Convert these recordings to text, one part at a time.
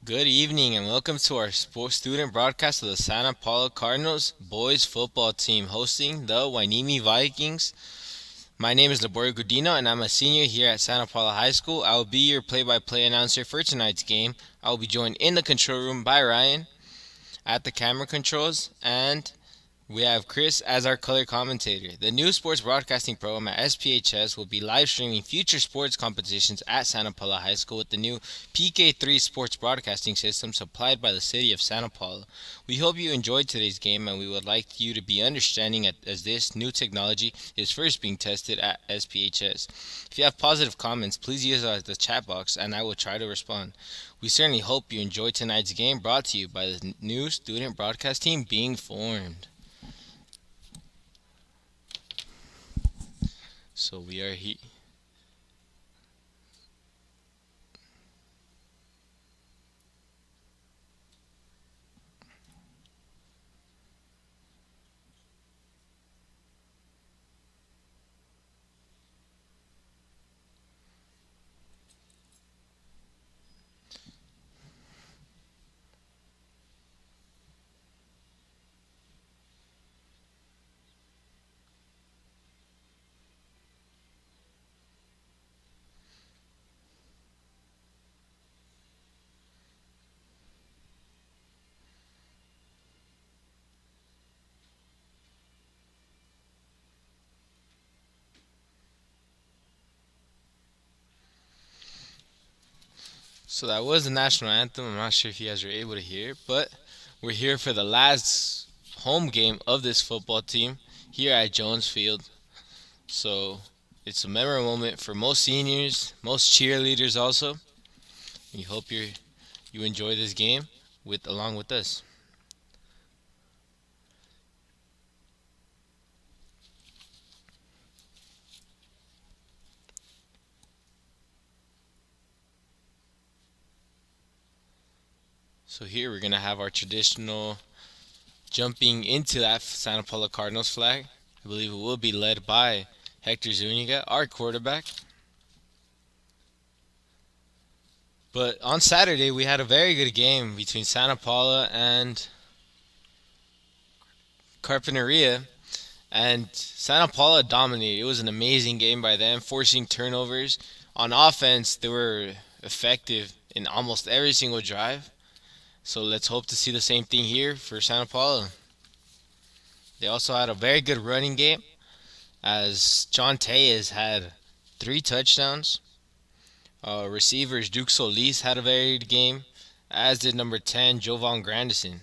Good evening and welcome to our student broadcast of the Santa Paula Cardinals boys football team hosting the Hueneme Vikings. My name is Laborio Gudino and I'm a senior here at Santa Paula High School. I will be your play-by-play announcer for tonight's game. I will be joined in the control room by Ryan at the camera controls, and we have Chris as our color commentator. The new sports broadcasting program at SPHS will be live streaming future sports competitions at Santa Paula High School with the new PK3 sports broadcasting system supplied by the city of Santa Paula. We hope you enjoyed today's game, and we would like you to be understanding as this new technology is first being tested at SPHS. If you have positive comments, please use the chat box and I will try to respond. We certainly hope you enjoyed tonight's game, brought to you by the new student broadcast team being formed. So we are here. So that was the national anthem. I'm not sure if you guys were able to hear, but we're here for the last home game of this football team here at Jones Field. So it's a memorable moment for most seniors, most cheerleaders also. We hope you enjoy this game along with us. So here we're gonna have our traditional jumping into that Santa Paula Cardinals flag. I believe it will be led by Hector Zuniga, our quarterback. But on Saturday, we had a very good game between Santa Paula and Carpinteria, and Santa Paula dominated. It was an amazing game by them, forcing turnovers. On offense, they were effective in almost every single drive. So let's hope to see the same thing here for Santa Paula. They also had a very good running game, as John Tejas had 3 touchdowns. Receivers Duke Solis had a very good game, as did number 10, Jovan Grandison.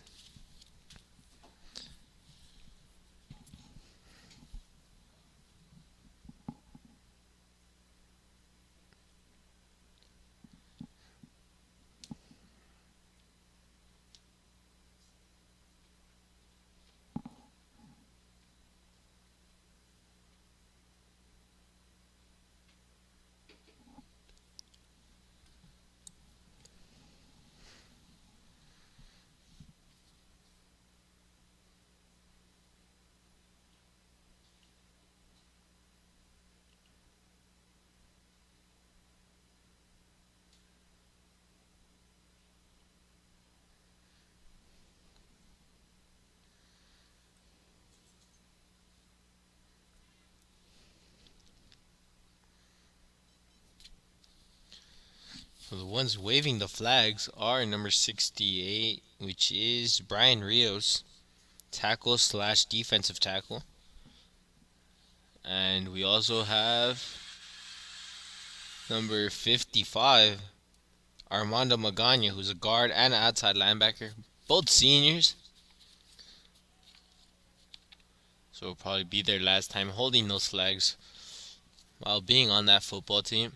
So the ones waving the flags are number 68, which is Brian Rios, tackle slash defensive tackle. And we also have number 55, Armando Magana, who's a guard and an outside linebacker, both seniors. So it'll probably be their last time holding those flags while being on that football team.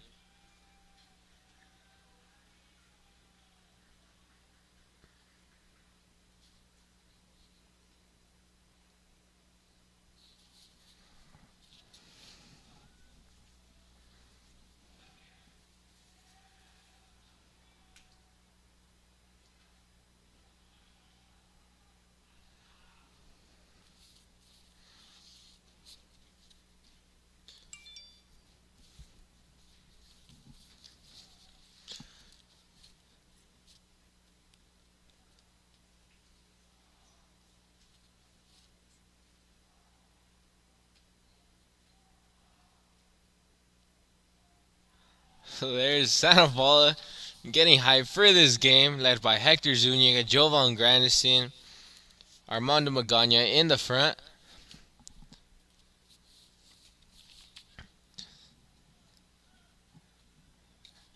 There's Santa Paula getting hyped for this game, led by Hector Zuniga, Jovan Grandison, Armando Magana in the front.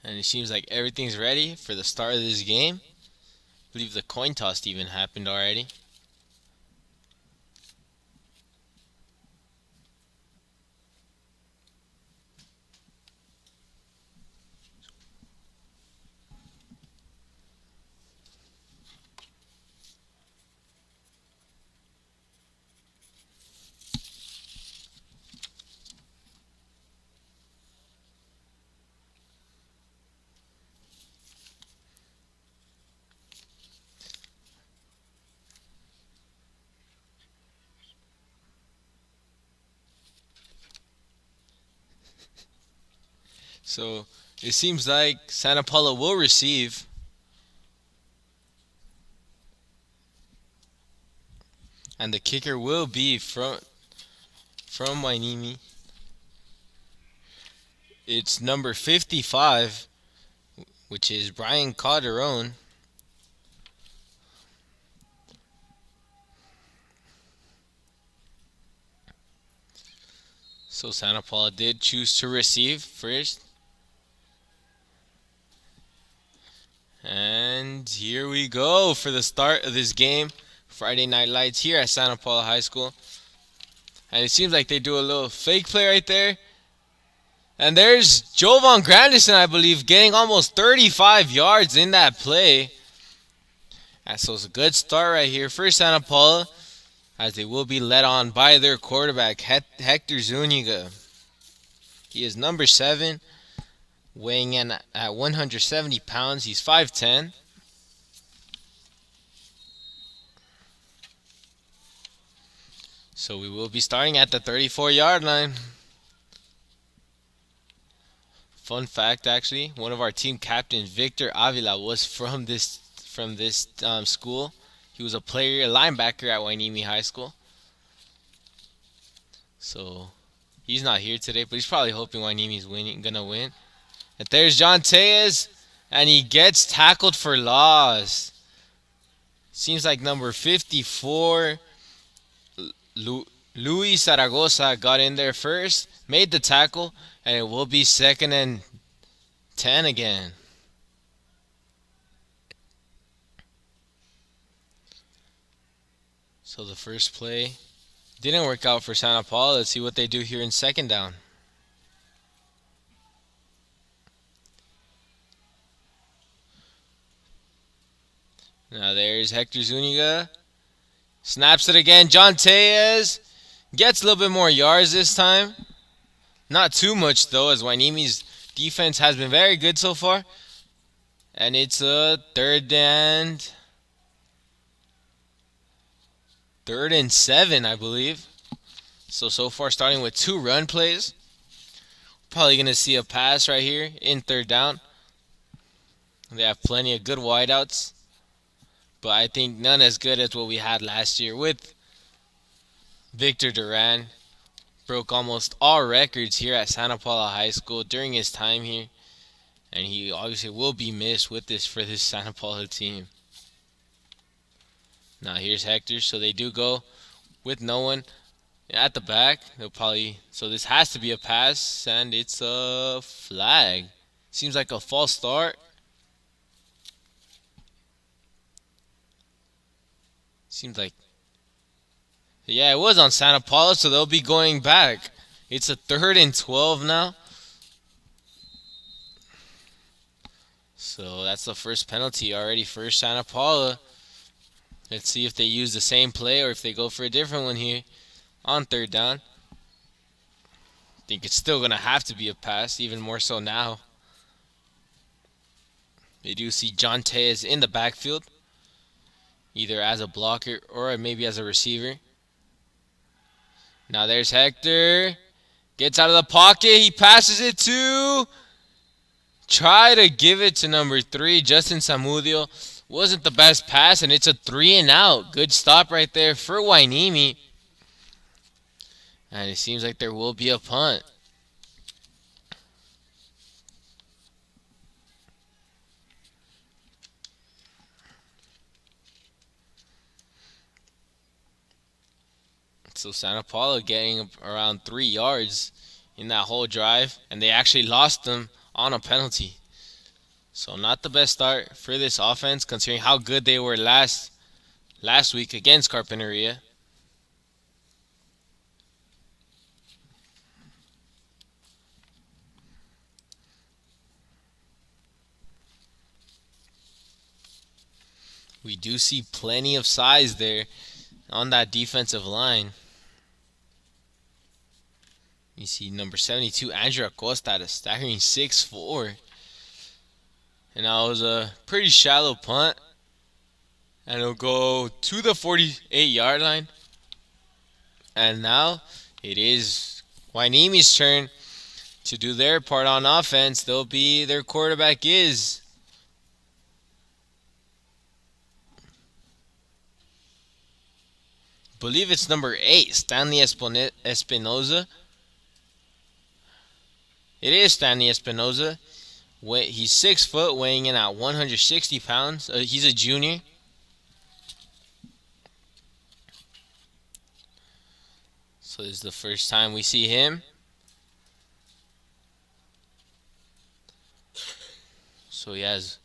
And it seems like everything's ready for the start of this game. I believe the coin toss even happened already. So it seems like Santa Paula will receive. And the kicker will be from Hueneme. It's number 55, which is Brian Calderon. So Santa Paula did choose to receive first. And here we go for the start of this game. Friday Night Lights here at Santa Paula High School. And it seems like they do a little fake play right there. And there's Jovan Grandison, I believe, getting almost 35 yards in that play. And so it's a good start right here for Santa Paula, as they will be led on by their quarterback, Hector Zuniga. He is number 7, weighing in at 170 pounds. He's 5'10". So we will be starting at the 34-yard line. Fun fact, actually, one of our team captains, Victor Avila, was from this school. He was a linebacker at Hueneme High School. So he's not here today, but he's probably hoping Hueneme's gonna win. And there's John Tejas, and he gets tackled for loss. Seems like number 54, Luis Zaragoza, got in there first, made the tackle, and it will be 2nd and 10 again. So the first play didn't work out for Santa Paula. Let's see what they do here in 2nd down. Now there's Hector Zuniga. Snaps it again. John Tejas gets a little bit more yards this time. Not too much, though, as Hueneme's defense has been very good so far. And it's a 3rd and 7, I believe. So far starting with 2 run plays. Probably going to see a pass right here in 3rd down. They have plenty of good wideouts, but I think none as good as what we had last year with Victor Duran. Broke almost all records here at Santa Paula High School during his time here, and he obviously will be missed with this for this Santa Paula team. Now here's Hector, so they do go with no one at the back. So this has to be a pass, and it's a flag. Seems like a false start. Seems like, yeah, it was on Santa Paula, so they'll be going back. It's a 3rd and 12 now. So that's the first penalty already for Santa Paula. Let's see if they use the same play or if they go for a different one here on 3rd down. I think it's still going to have to be a pass, even more so now. They do see John Tejas in the backfield, either as a blocker or maybe as a receiver. Now there's Hector. Gets out of the pocket. He passes it to... Try to give it to number 3, Justin Samudio. Wasn't the best pass, and it's a 3 and out. Good stop right there for Hueneme. And it seems like there will be a punt. So Santa Paula getting around 3 yards in that whole drive, and they actually lost them on a penalty. So not the best start for this offense, considering how good they were last week against Carpinteria. We do see plenty of size there on that defensive line. You see number 72, Andrew Acosta, at a staggering 6'4". And that was a pretty shallow punt. And it'll go to the 48-yard line. And now it is Hueneme's turn to do their part on offense. Their quarterback is believe it's number 8, Stanley Espinoza. It is Stanley Espinoza. He's 6 foot, weighing in at 160 pounds. He's a junior. So this is the first time we see him. So he has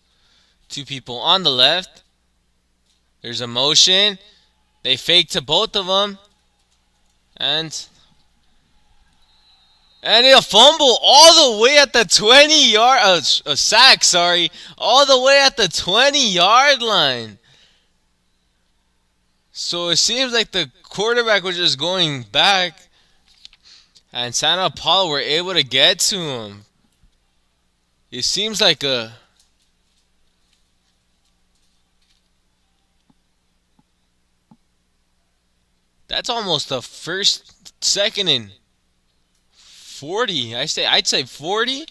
2 people on the left. There's a motion. They fake to both of them. And a fumble all the way at the 20-yard, a sack, all the way at the 20-yard line. So it seems like the quarterback was just going back, and Santa Paula were able to get to him. It seems like that's almost a second and 40. I'd say 40.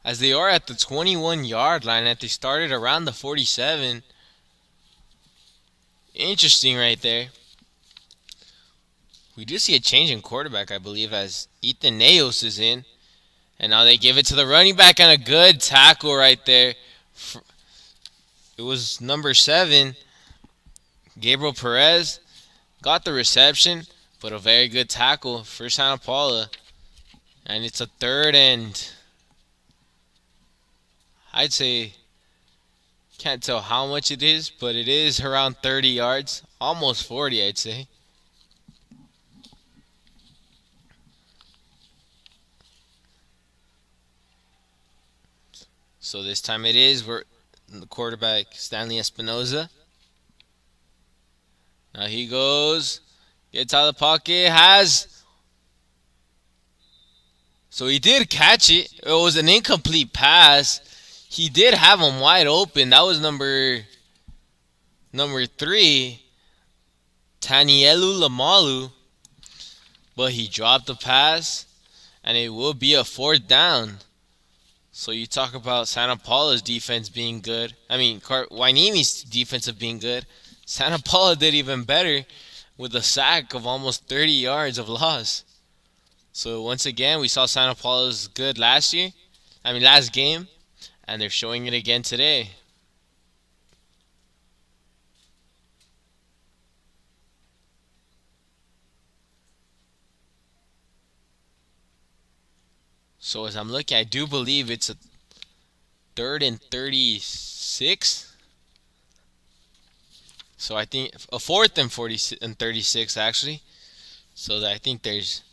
As they are at the 21-yard line, that they started around the 47. Interesting right there. We do see a change in quarterback, I believe, as Ethan Neos is in. And now they give it to the running back, and a good tackle right there. It was number 7, Gabriel Perez. Got the reception, but a very good tackle for Santa Paula. And it's a 3rd and I'd say, can't tell how much it is, but it is around 30 yards. Almost 40, I'd say. So this time it is the quarterback, Stanley Espinoza. Now he goes, gets out of the pocket, so he did catch it. It was an incomplete pass. He did have him wide open. That was number 3, Tanielu Lamalu. But he dropped the pass, and it will be a 4th down. So you talk about Santa Paula's defense being good. Hueneme's defense of being good. Santa Paula did even better with a sack of almost 30 yards of loss. So once again, we saw Santa Paula's good last game, and they're showing it again today. So as I'm looking, I do believe it's a 3rd and 36. So I think a 4th and 36 actually. So I think there's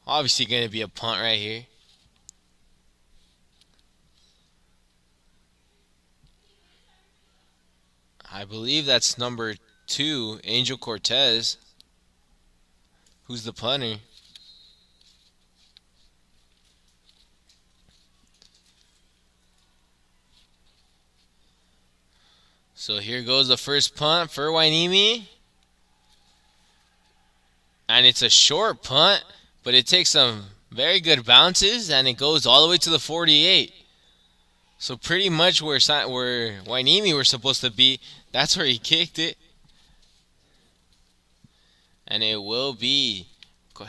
obviously going to be a punt right here. I believe that's number 2, Angel Cortez, who's the punter. So here goes the first punt for Hueneme. And it's a short punt, but it takes some very good bounces, and it goes all the way to the 48. So pretty much where Hueneme were supposed to be, that's where he kicked it. And it will be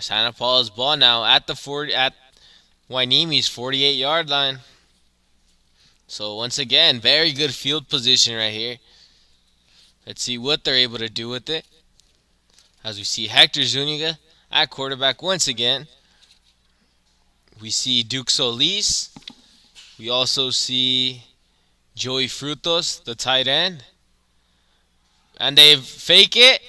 Santa Paula's ball now at Hueneme's 48-yard line. So once again, very good field position right here. Let's see what they're able to do with it. as we see Hector Zuniga at quarterback once again. We see Duke Solis. We also see Joey Frutos, the tight end. And they fake it.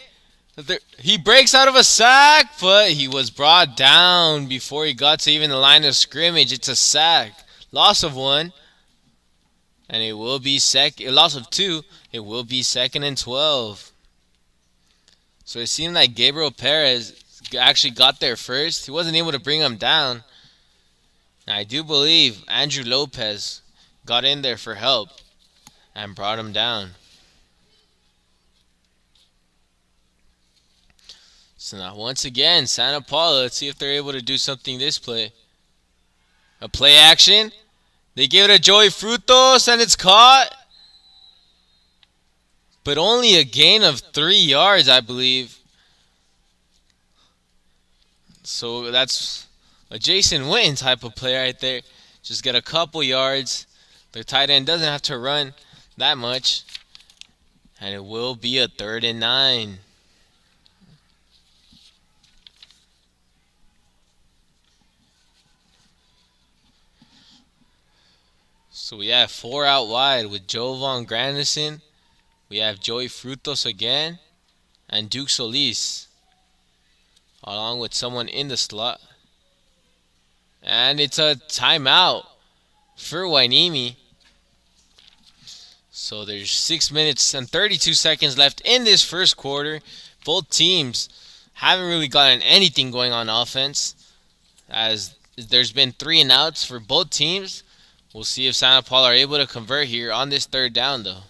He breaks out of a sack, but he was brought down before he got to even the line of scrimmage. It's a sack. Loss of one. And it will be loss of two. It will be 2nd and 12. So it seemed like Gabriel Perez actually got there first. He wasn't able to bring him down. And I do believe Andrew Lopez got in there for help and brought him down. So now once again, Santa Paula, let's see if they're able to do something this play. A play action. They give it to Joey Frutos and it's caught. But only a gain of 3 yards, I believe. So that's a Jason Witten type of play right there. Just get a couple yards. The tight end doesn't have to run that much. And it will be a 3rd and 9. So we have 4 out wide with Jovan Grandison. We have Joey Frutos again. And Duke Solis. Along with someone in the slot. And it's a timeout for Hueneme. So there's 6 minutes and 32 seconds left in this first quarter. Both teams haven't really gotten anything going on offense, as there's been 3 and outs for both teams. We'll see if Santa Paula are able to convert here on this 3rd down though.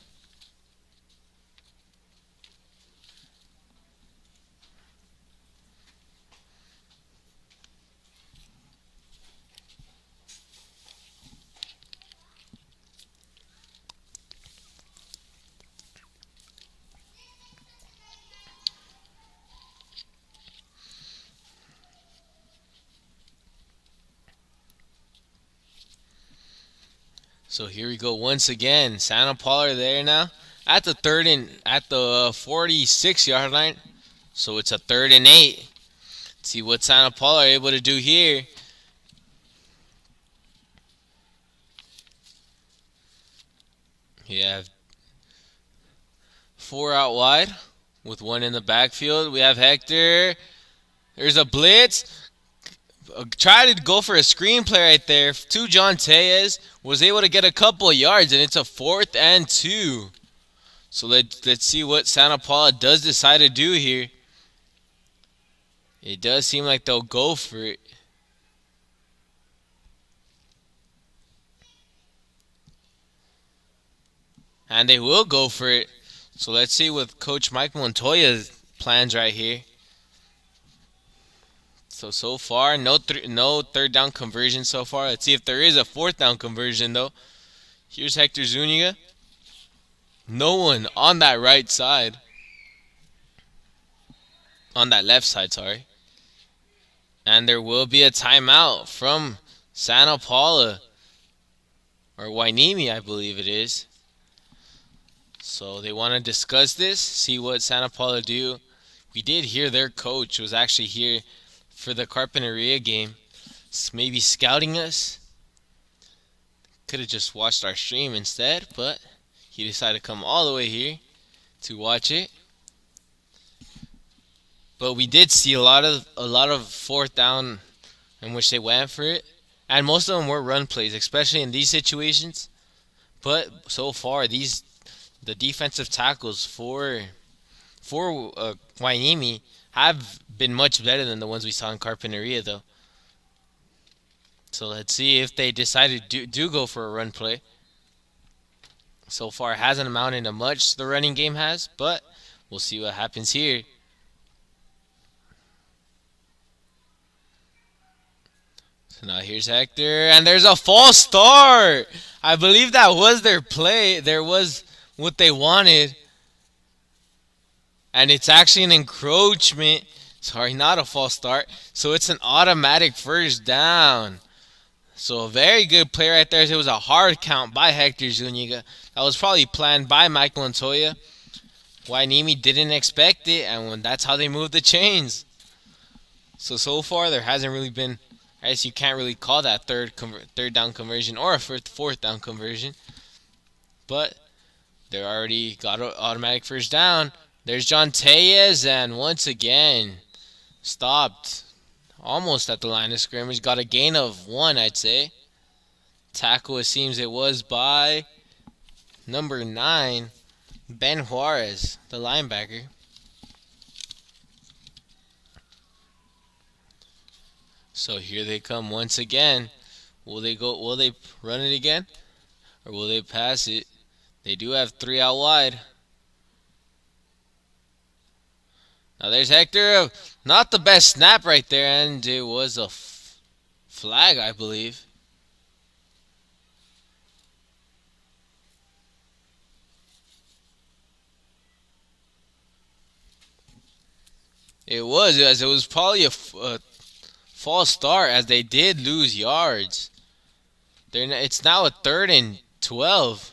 So here we go once again. Santa Paula are there now at the 46-yard line. So it's a 3rd and 8. Let's see what Santa Paula are able to do here. You have 4 out wide with 1 in the backfield. We have Hector. There's a blitz. Tried to go for a screen play right there to John Tellez. Was able to get a couple of yards, and it's a 4th and 2. So let's see what Santa Paula does decide to do here. It does seem like they'll go for it. And they will go for it. So let's see what Coach Mike Montoya's plans right here. So far, no 3rd down conversion so far. Let's see if there is a 4th down conversion, though. Here's Hector Zuniga. No one on that right side. On that left side, sorry. And there will be a timeout from Santa Paula. Or Hueneme, I believe it is. So they want to discuss this, see what Santa Paula do. We did hear their coach was actually here for the Carpinteria game, maybe scouting us. Could have just watched our stream instead, but he decided to come all the way here to watch it. But we did see a lot of 4th down in which they went for it, and most of them were run plays, especially in these situations. But so far, the defensive tackles for Hueneme have been much better than the ones we saw in Carpinteria, though. So let's see if they decide to do go for a run play. So far, it hasn't amounted to much, the running game has, but we'll see what happens here. So now here's Hector, and there's a false start. I believe that was their play. There was what they wanted. And it's actually an encroachment. Sorry, not a false start. So it's an automatic 1st down. So a very good play right there. It was a hard count by Hector Zuniga. That was probably planned by Mike Montoya. Hueneme didn't expect it, and that's how they moved the chains. So far there hasn't really been. I guess you can't really call that third down conversion or a fourth down conversion, but they already got an automatic first down. There's John Tellez, and once again stopped almost at the line of scrimmage. Got a gain of one, I'd say. Tackle, it seems it was by number 9, Ben Juarez, the linebacker. So here they come once again. Will they run it again? Or will they pass it? They do have 3 out wide. Now there's Hector. Not the best snap right there, and it was a flag, I believe. It was, as it was probably a false start, as they did lose yards. It's now a 3rd and 12.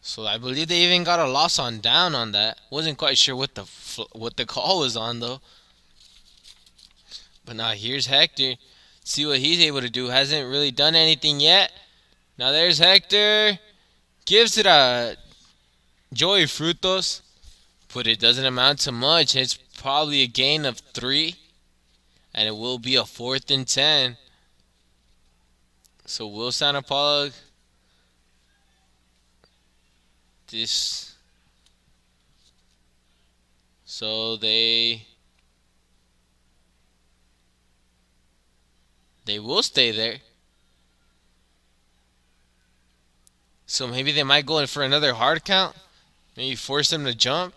So I believe they even got a loss on down on that. Wasn't quite sure what the call was on though. But now here's Hector. See what he's able to do. Hasn't really done anything yet. Now there's Hector. Gives it a Joey Frutos. But it doesn't amount to much. It's probably a gain of 3. And it will be a 4th and 10. So will Santa Paula this? So they will stay there. So maybe they might go in for another hard count. Maybe force them to jump.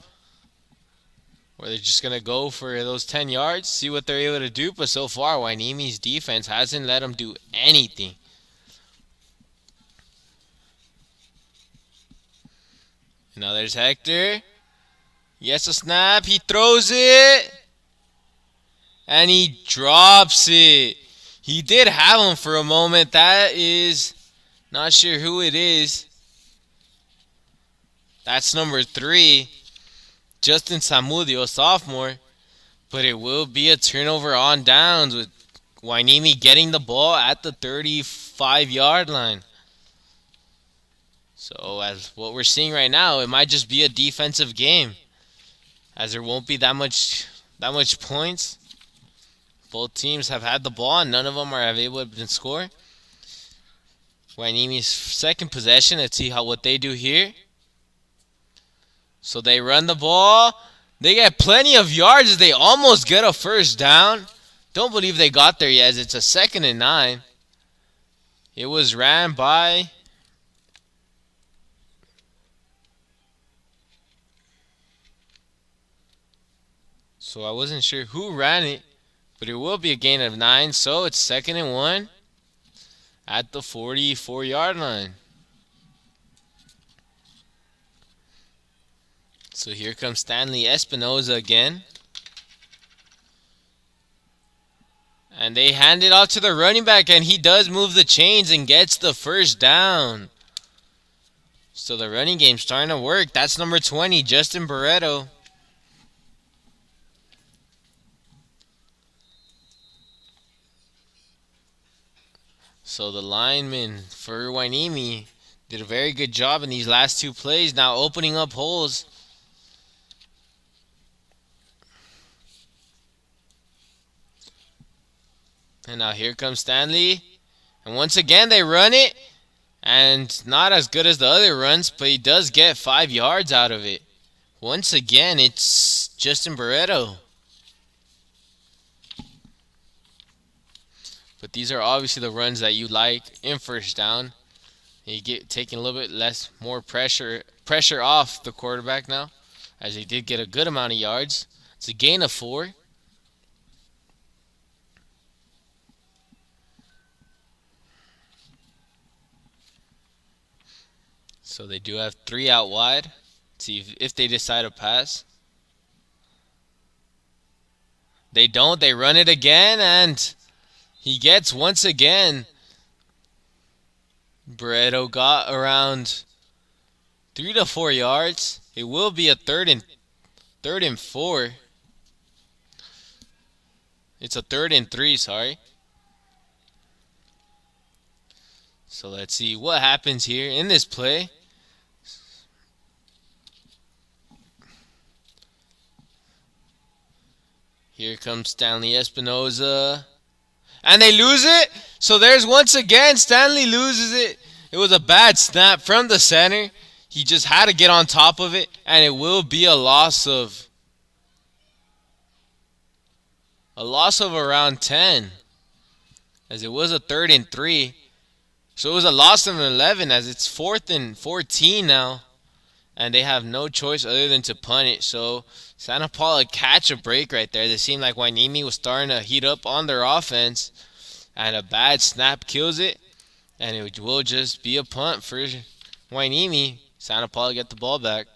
Or they're just going to go for those 10 yards. See what they're able to do. But so far, Hueneme's defense hasn't let them do anything. Now there's Hector. Yes, a snap. He throws it. And he drops it. He did have him for a moment. That is, not sure who it is. That's number 3. Justin Samudio, sophomore. But it will be a turnover on downs with Hueneme getting the ball at the 35-yard line. So as what we're seeing right now, it might just be a defensive game, as there won't be that much points. Both teams have had the ball, and none of them are able to score. Hueneme's second possession. Let's see what they do here. So they run the ball. They get plenty of yards. They almost get a first down. Don't believe they got there yet, as it's a 2nd and 9. It was ran by so I wasn't sure who ran it, but it will be a gain of 9. So it's 2nd and 1 at the 44-yard line. So here comes Stanley Espinoza again. And they hand it off to the running back, and he does move the chains and gets the first down. So the running game's starting to work. That's number 20, Justin Barreto. So the lineman for Hueneme did a very good job in these last 2 plays, now opening up holes. And now here comes Stanley. And once again they run it. And not as good as the other runs, but he does get 5 yards out of it. Once again, it's Justin Barreto. But these are obviously the runs that you like in first down. You get taking a little bit more pressure off the quarterback now, as he did get a good amount of yards. It's a gain of 4. So they do have 3 out wide. See if they decide to pass. They don't. They run it again, and he gets once again Barreto got around 3 to 4 yards. It will be a third and 4. It's a 3rd and 3, sorry. So let's see what happens here in this play. Here comes Stanley Espinoza. And they lose it. So there's once again, Stanley loses it. It was a bad snap from the center. He just had to get on top of it. And it will be a loss of around 10. As it was a 3rd and 3. So it was a loss of 11 as it's 4th and 14 now. And they have no choice other than to punt it. So Santa Paula catch a break right there. It seemed like Hueneme was starting to heat up on their offense. And a bad snap kills it. And it will just be a punt for Hueneme. Santa Paula get the ball back.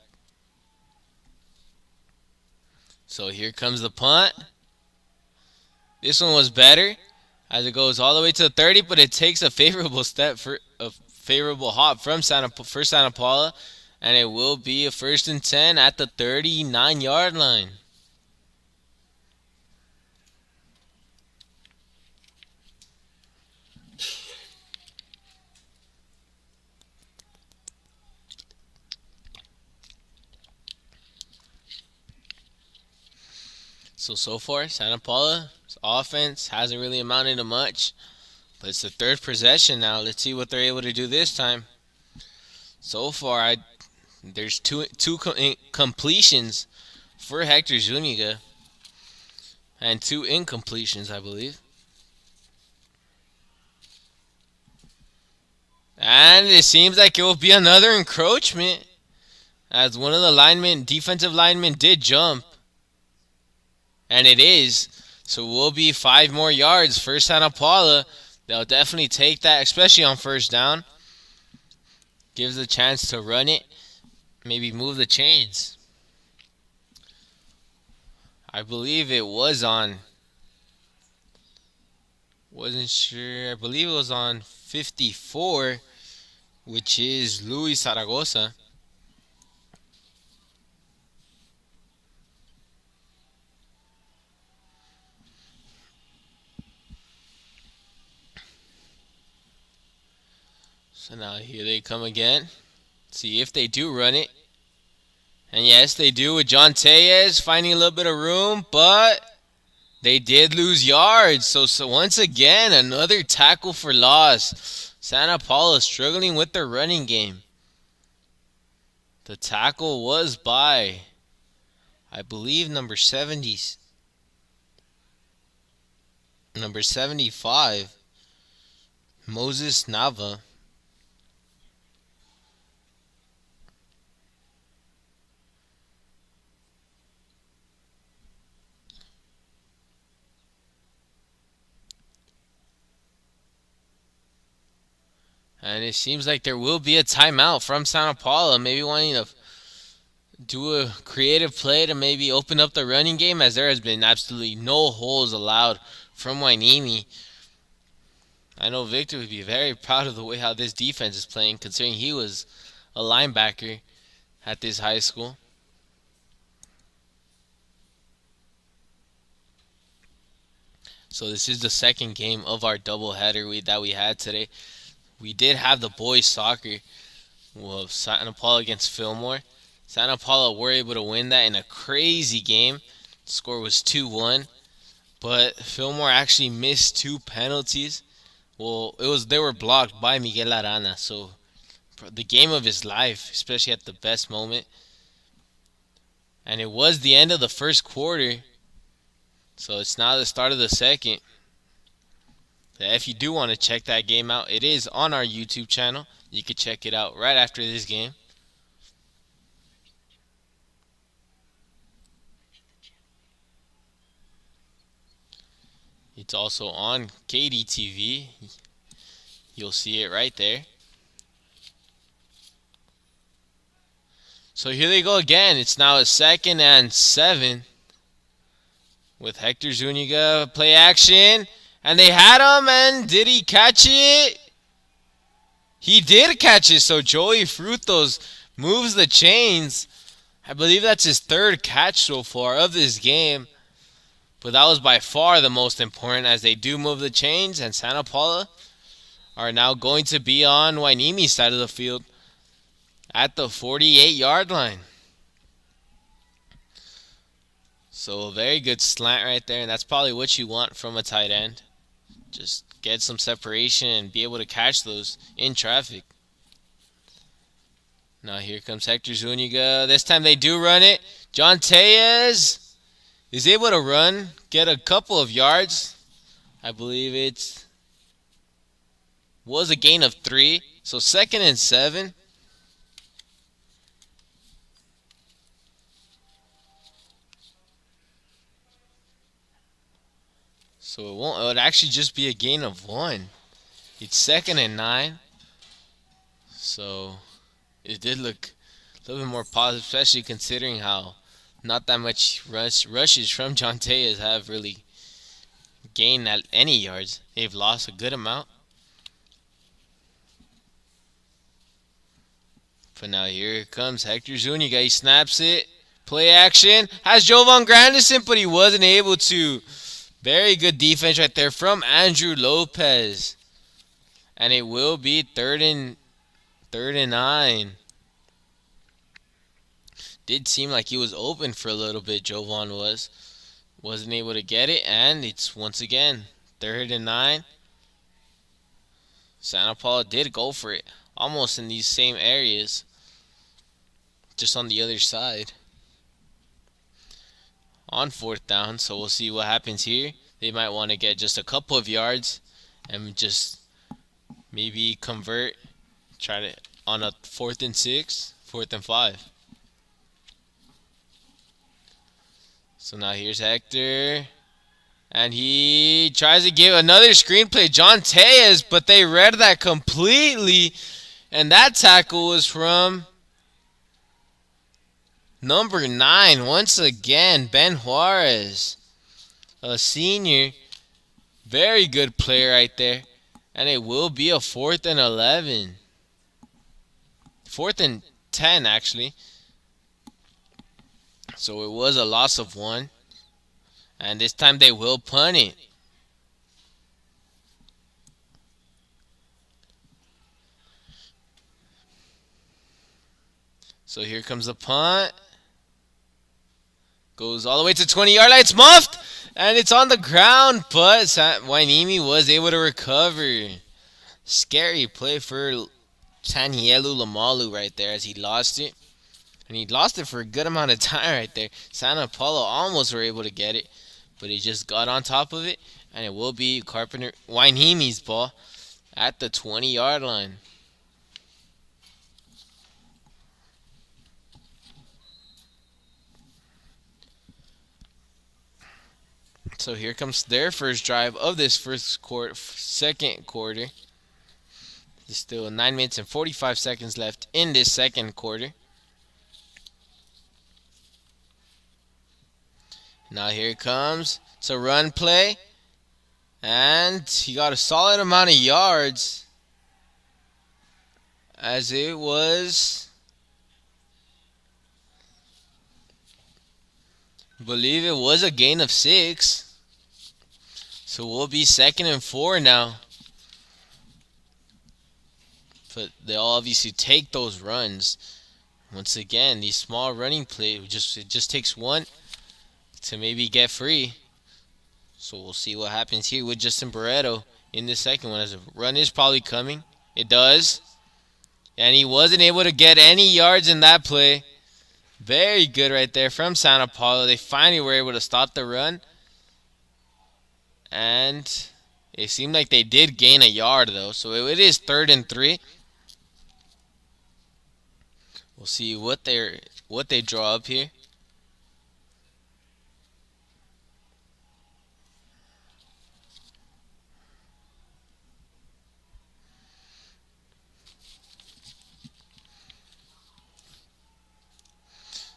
So here comes the punt. This one was better as it goes all the way to the 30, but it takes a favorable hop from Santa Paula, and it will be a 1st and 10 at the 39-yard line. So far, Santa Paula's offense hasn't really amounted to much, but it's the 3rd possession now. Let's see what they're able to do this time. So far, there's two completions for Hector Zuniga and 2 incompletions, I believe. And it seems like it will be another encroachment as one of the defensive linemen did jump. And it is. So it will be 5 more yards for Santa Paula. They'll definitely take that, especially on 1st down. Gives a chance to run it. Maybe move the chains. I believe it was on. Wasn't sure. I believe it was on 54, which is Luis Zaragoza. So now here they come again. See if they do run it. And yes, they do with John Tellez finding a little bit of room, but they did lose yards. So once again, another tackle for loss. Santa Paula struggling with their running game. The tackle was by, I believe, number 75, Moses Nava. And it seems like there will be a timeout from Santa Paula, maybe wanting to do a creative play to maybe open up the running game, as there has been absolutely no holes allowed from Hueneme. I know Victor would be very proud of the way how this defense is playing, considering he was a linebacker at this high school. So this is the second game of our doubleheader that we had today. We did have the boys soccer, Santa Paula against Fillmore. Santa Paula were able to win that in a crazy game. The score was 2-1, but Fillmore actually missed 2 penalties. Well, they were blocked by Miguel Arana, so the game of his life, especially at the best moment. And it was the end of the first quarter, so it's now the start of the second. If you do want to check that game out, it is on our YouTube channel. You can check it out right after this game. It's also on KDTV. You'll see it right there. So here they go again. It's now a 2nd and 7 with Hector Zuniga play action. And they had him, and did he catch it? He did catch it, so Joey Frutos moves the chains. I believe that's his third catch so far of this game. But that was by far the most important, as they do move the chains, and Santa Paula are now going to be on Hueneme's side of the field at the 48-yard line. So a very good slant right there, and that's probably what you want from a tight end. Just get some separation and be able to catch those in traffic. Now here comes Hector Zuniga. This time they do run it. John Tellez is able to run, get a couple of yards. I believe it was a gain of 3. So 2nd and 7. So it would actually just be a gain of 1. It's 2nd and 9. So it did look a little bit more positive, especially considering how not that much rushes from John Tellez have really gained any yards. They've lost a good amount. But now here comes Hector Zuniga. He snaps it. Play action. Has Jovan Grandison, but he wasn't able to. Very good defense right there from Andrew Lopez. And it will be third and 9. Did seem like he was open for a little bit, Jovan was. Wasn't able to get it, and it's once again 3rd and 9. Santa Paula did go for it, almost in these same areas, just on the other side. On 4th down, so we'll see what happens here. They might want to get just a couple of yards and just maybe convert, try to on a 4th and 6, 4th and 5. So now here's Hector, and he tries to give another screenplay, John Tellez, but they read that completely, and that tackle was from number 9, once again, Ben Juarez, a senior. Very good player right there. And it will be a 4th and 11. 4th and 10, actually. So it was a loss of 1. And this time they will punt it. So here comes the punt. Goes all the way to 20-yard line. It's muffed. And it's on the ground. But Hueneme was able to recover. Scary play for Tanielu Lamalu right there as he lost it. And he lost it for a good amount of time right there. Santa Paula almost were able to get it. But he just got on top of it. And it will be Hueneme's ball at the 20-yard line. So here comes their first drive of this second quarter. There's still 9 minutes and 45 seconds left in this second quarter. Now here it comes. It's a run play. And he got a solid amount of yards, as it was, I believe it was a gain of 6. So we'll be 2nd and 4 now. But they'll obviously take those runs. Once again, these small running plays, it just takes one to maybe get free. So we'll see what happens here with Justin Barreto in the second one, as a run is probably coming. It does. And he wasn't able to get any yards in that play. Very good right there from Santa Paula. They finally were able to stop the run. And it seemed like they did gain a yard, though. So it is 3rd and 3. We'll see what they draw up here.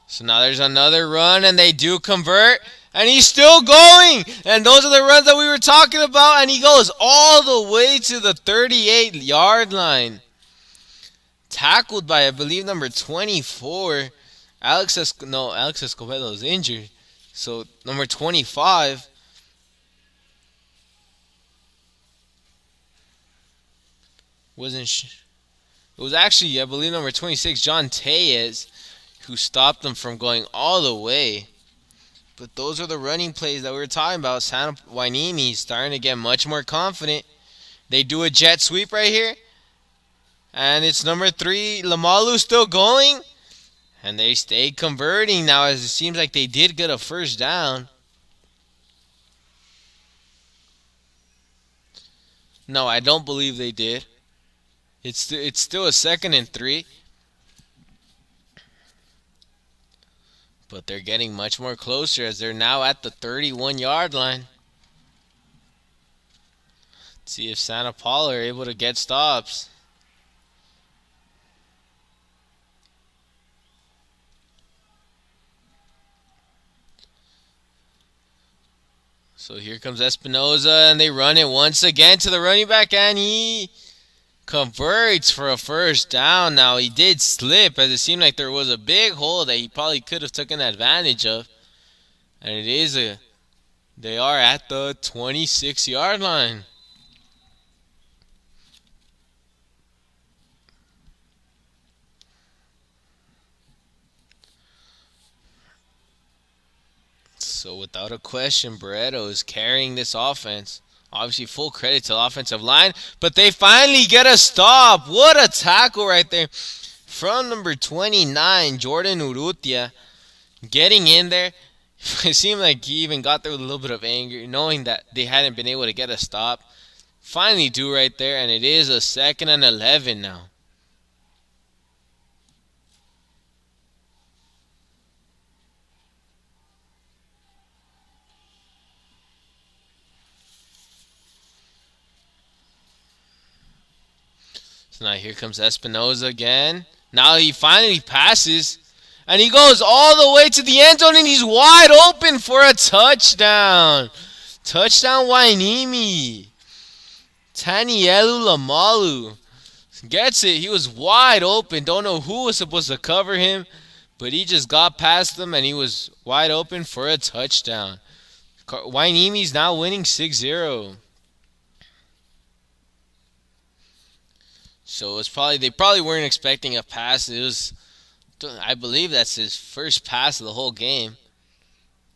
So now there's another run, and they do convert. And he's still going. And those are the runs that we were talking about. And he goes all the way to the 38-yard line. Tackled by, I believe, number 24. Alex Escobedo is injured. So number 25 wasn't. It was actually, I believe, number 26, John Tellez, who stopped them from going all the way. But those are the running plays that we were talking about. Santa Hueneme starting to get much more confident. They do a jet sweep right here. And it's number 3, Lamalu still going. And they stay converting now, as it seems like they did get a first down. No, I don't believe they did. It's still a 2nd and 3. But they're getting much more closer as they're now at the 31-yard line. Let's see if Santa Paula are able to get stops. So here comes Espinoza, and they run it once again to the running back, and he converts for a first down. Now, he did slip, as it seemed like there was a big hole that he probably could have taken advantage of. And they are at the 26-yard line. So without a question, Barreto is carrying this offense. Obviously, full credit to the offensive line, but they finally get a stop. What a tackle right there from number 29, Jordan Urrutia, getting in there. It seemed like he even got there with a little bit of anger, knowing that they hadn't been able to get a stop. Finally do right there, and it is a 2nd and 11 now. So now here comes Espinoza again. Now he finally passes. And he goes all the way to the end zone, and he's wide open for a touchdown. Touchdown Hueneme. Tanielu Lamalu gets it. He was wide open. Don't know who was supposed to cover him, but he just got past them, and he was wide open for a touchdown. Hueneme's now winning 6-0. So they probably weren't expecting a pass. I believe that's his first pass of the whole game.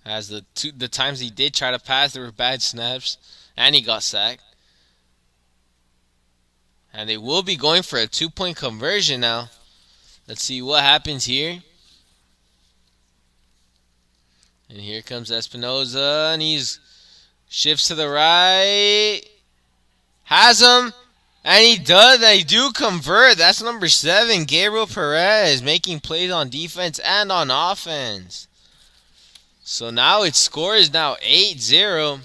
As the times he did try to pass, there were bad snaps, and he got sacked. And they will be going for a 2-point conversion now. Let's see what happens here. And here comes Espinoza, and he's shifts to the right. Has him. And he does. They do convert. That's number 7, Gabriel Perez, making plays on defense and on offense. So now its score is now 8-0.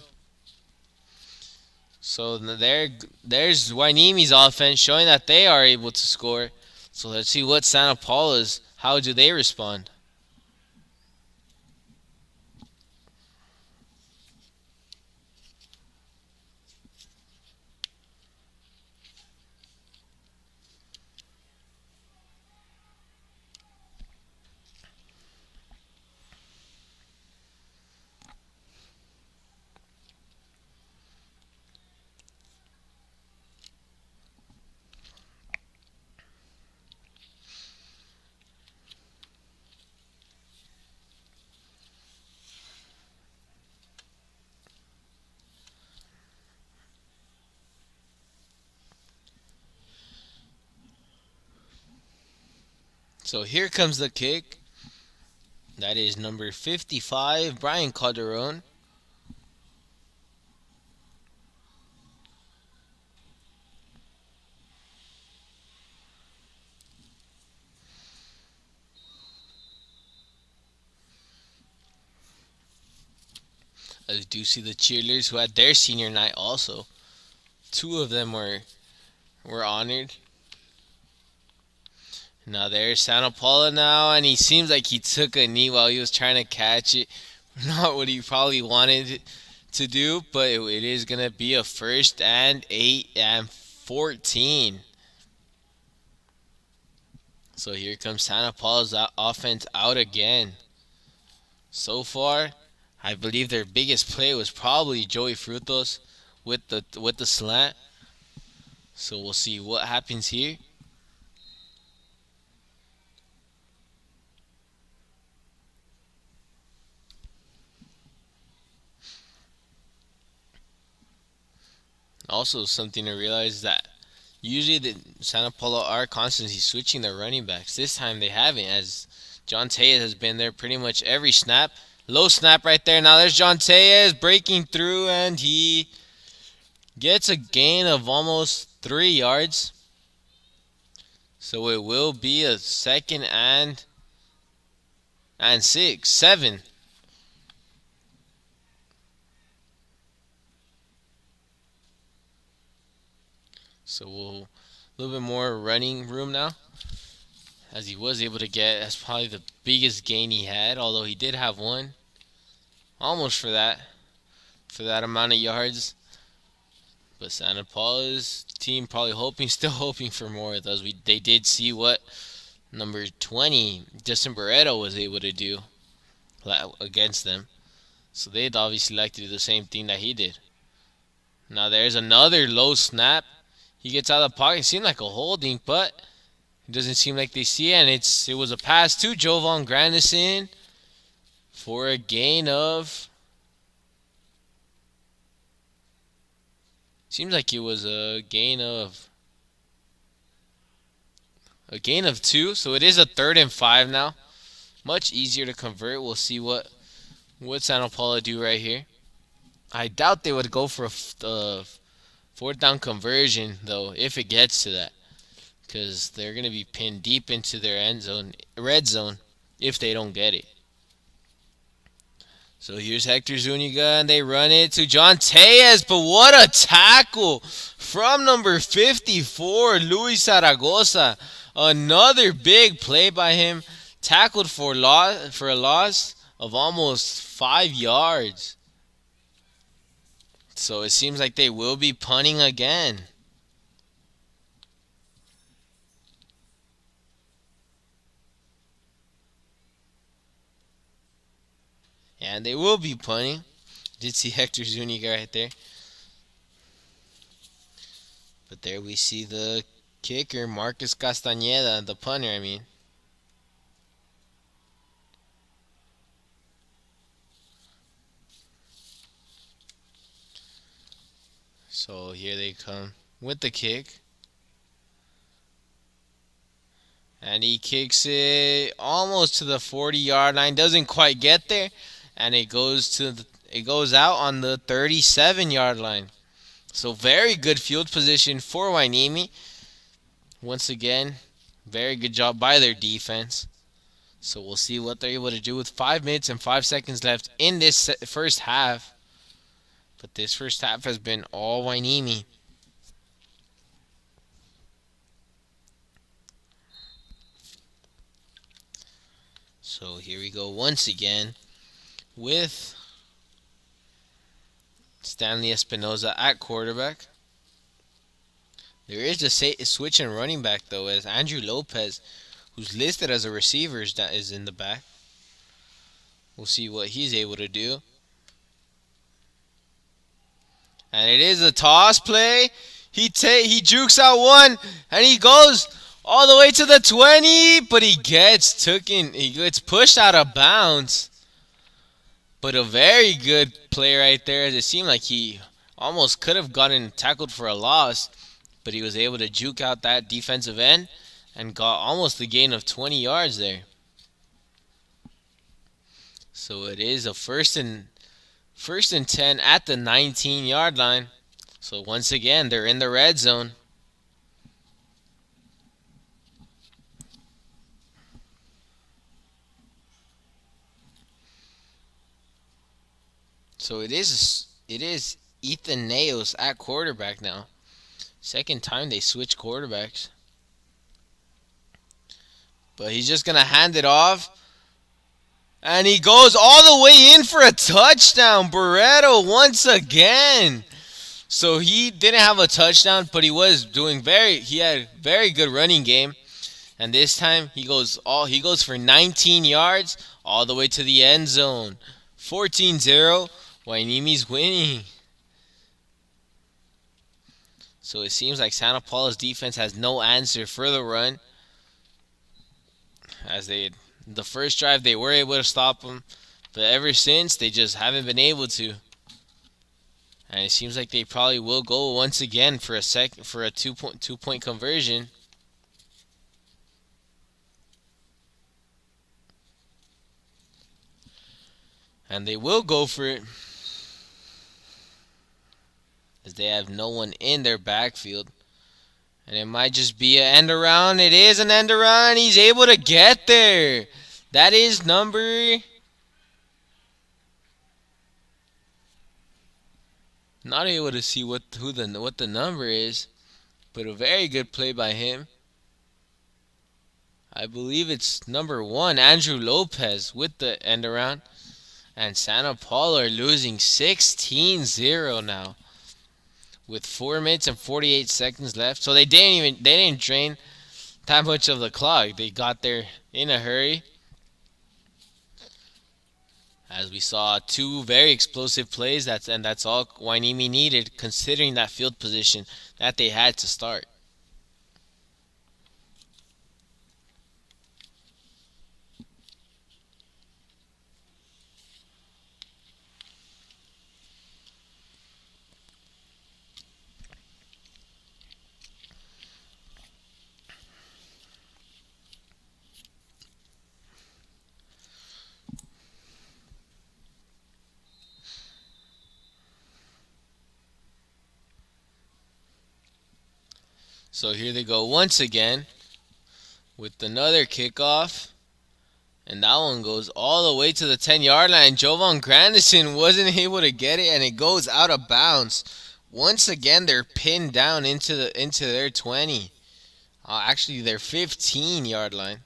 So there's Hueneme's offense showing that they are able to score. So let's see what Santa Paula's. How do they respond? So here comes the kick. That is number 55, Brian Calderon. I do see the cheerleaders who had their senior night also. 2 of them were honored. Now there's Santa Paula now, and he seems like he took a knee while he was trying to catch it. Not what he probably wanted to do, but it is going to be a 1st and 8 and 14. So here comes Santa Paula's offense out again. So far, I believe their biggest play was probably Joey Frutos with the slant. So we'll see what happens here. Also, something to realize is that usually the Santa Paula are constantly switching their running backs. This time they haven't, as John Tellez has been there pretty much every snap. Low snap right there. Now there's John Tellez breaking through, and he gets a gain of almost 3 yards. So it will be a second and 7. So we'll a little bit more running room now, as he was able to get. That's probably the biggest gain he had, although he did have one almost for that amount of yards. But Santa Paula's team probably still hoping for more of those. They did see what number 20 Justin Barreto was able to do against them, so they'd obviously like to do the same thing that he did. Now there's another low snap. He gets out of the pocket. It seemed like a holding, but it doesn't seem like they see it. And it was a pass to Jovan Grandison for a gain of. Seems like it was a gain of 2. So it is a 3rd and 5 now. Much easier to convert. We'll see what Santa Paula do right here. I doubt they would go for a 4th down conversion, though, if it gets to that, because they're going to be pinned deep into their red zone, if they don't get it. So here's Hector Zuniga, and they run it to John Tellez, but what a tackle from number 54, Luis Zaragoza. Another big play by him, tackled for a loss of almost 5 yards. So it seems like they will be punting again. And they will be punting. Did see Hector Zuniga right there. But there we see the kicker, Marcus Castañeda, the punter, I mean. So here they come with the kick. And he kicks it almost to the 40-yard line. Doesn't quite get there. And it goes out on the 37-yard line. So very good field position for Hueneme. Once again, very good job by their defense. So we'll see what they're able to do with 5 minutes and 5 seconds left in this first half. But this first half has been all Hueneme. So here we go once again with Stanley Espinoza at quarterback. There is a switch in running back, though, as Andrew Lopez, who's listed as a receiver, is in the back. We'll see what he's able to do. And it is a toss play. He jukes out one, and he goes all the way to the 20, but he gets pushed out of bounds. But a very good play right there, as it seemed like he almost could have gotten tackled for a loss, but he was able to juke out that defensive end and got almost a gain of 20 yards there. So it is a first and 10 at the 19-yard line. So once again, they're in the red zone. So it is Ethan Nails at quarterback now. Second time they switch quarterbacks. But he's just going to hand it off. And he goes all the way in for a touchdown. Barreto once again. So he didn't have a touchdown, but he had very good running game. And this time he goes for 19 yards all the way to the end zone. 14-0. Waineme's winning. So it seems like Santa Paula's defense has no answer for the run. As the first drive they were able to stop them, but ever since they just haven't been able to. And it seems like they probably will go once again for a 2 point conversion. And they will go for it, as they have no one in their backfield. And it might just be an end around. It is an end around. He's able to get there. That is number. Not able to see what the number is, but a very good play by him. I believe it's number 1, Andrew Lopez, with the end around. And Santa Paula are losing 16-0 now, with 4 minutes and 48 seconds left. So they didn't drain that much of the clock. They got there in a hurry, as we saw 2 very explosive plays. That's all Hueneme needed, considering that field position that they had to start. So here they go once again with another kickoff. And that one goes all the way to the 10-yard line. Jovan Grandison wasn't able to get it, and it goes out of bounds. Once again, they're pinned down into their 20. Actually, their 15-yard line.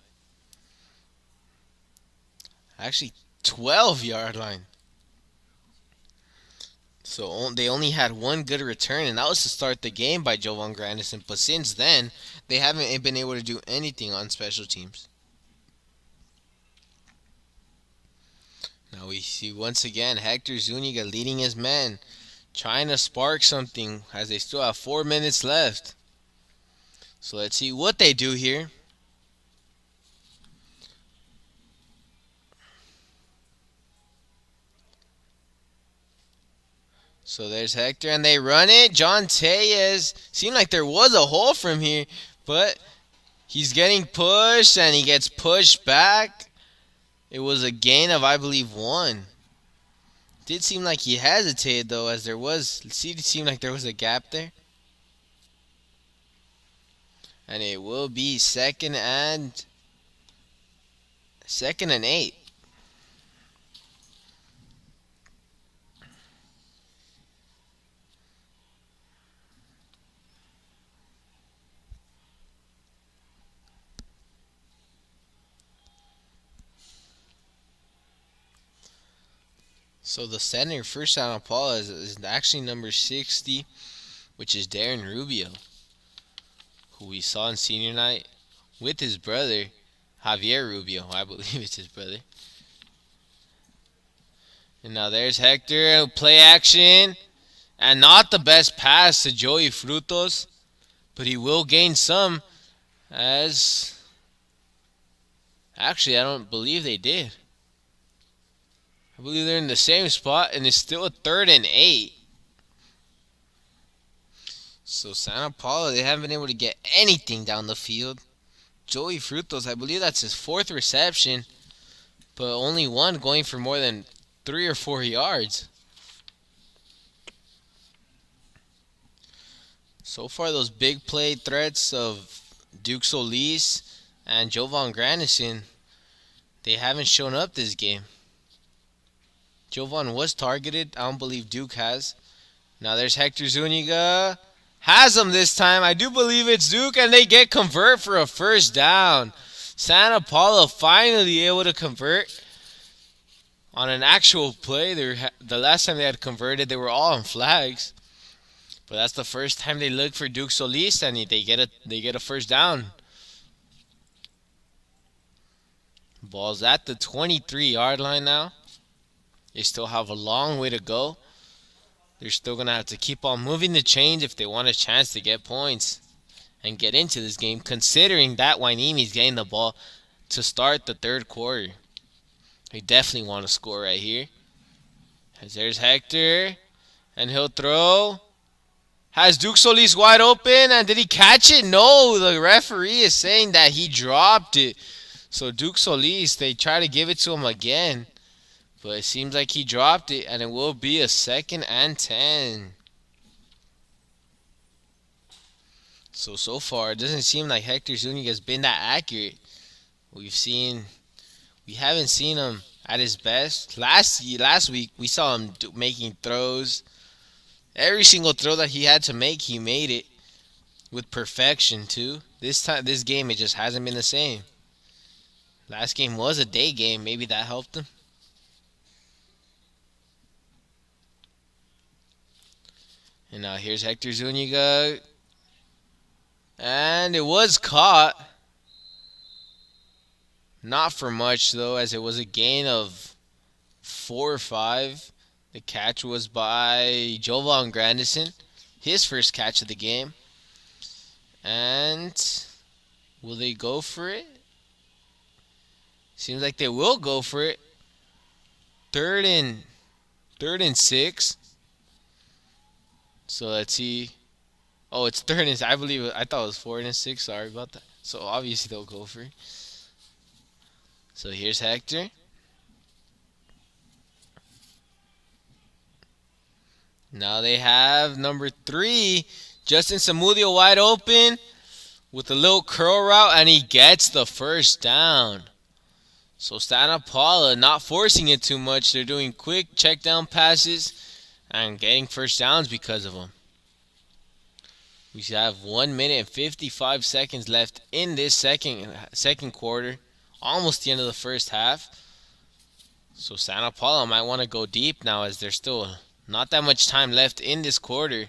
Actually, 12-yard line. So they only had one good return, and that was to start the game by Jovan Grandison. But since then, they haven't been able to do anything on special teams. Now we see once again Hector Zuniga leading his men, trying to spark something as they still have 4 minutes left. So let's see what they do here. So there's Hector, and they run it. John Tellez. Seemed like there was a hole from here, but he's getting pushed, and he gets pushed back. It was a gain of, I believe, 1. Did seem like he hesitated, though, as it seemed like there was a gap there. And it will be second and 8. So the center for Santa Paula is actually number 60, which is Darren Rubio, who we saw in senior night with his brother, Javier Rubio. I believe it's his brother. And now there's Hector, play action. And not the best pass to Joey Frutos, but he will gain some, as actually I don't believe they did. I believe they're in the same spot, and it's still a 3rd and 8. So Santa Paula, they haven't been able to get anything down the field. Joey Frutos, I believe that's his 4th reception, but only one going for more than 3 or 4 yards. So far, those big play threats of Duke Solis and Jovan Grandison, they haven't shown up this game. Jovan was targeted. I don't believe Duke has. Now there's Hector Zuniga. Has him this time. I do believe it's Duke, and they get convert for a first down. Santa Paula finally able to convert on an actual play. The last time they had converted, they were all on flags. But that's the first time they look for Duke Solis, and they get a first down. ball's at the 23-yard line now. They still have a long way to go. They're still going to have to keep on moving the chains if they want a chance to get points and get into this game, considering that Hueneme's getting the ball to start the third quarter. They definitely want to score right here. As there's Hector, and he'll throw. Has Duke Solis wide open, and did he catch it? No, the referee is saying that he dropped it. So Duke Solis, they try to give it to him again, but it seems like he dropped it, and it will be a 2nd and 10. So far, it doesn't seem like Hector Zuniga's been that accurate. We haven't seen him at his best. Last week, we saw him making throws. Every single throw that he had to make, he made it with perfection too. This game, it just hasn't been the same. Last game was a day game. Maybe that helped him. And now here's Hector Zuniga. And it was caught. Not for much, though, as it was a gain of 4 or 5. The catch was by Jovan Grandison. His first catch of the game. And will they go for it? Seems like they will go for it. Third and 6. So let's see. Oh, it's 3rd and 6. I thought it was 4th and 6. Sorry about that. So obviously they'll go for it. So here's Hector. Now they have number 3, Justin Samudio, wide open with a little curl route, and he gets the first down. So Santa Paula not forcing it too much. They're doing quick check down passes and getting first downs because of them. We have 1 minute and 55 seconds left in this second quarter. Almost the end of the first half. So Santa Paula might want to go deep now, as there's still not that much time left in this quarter.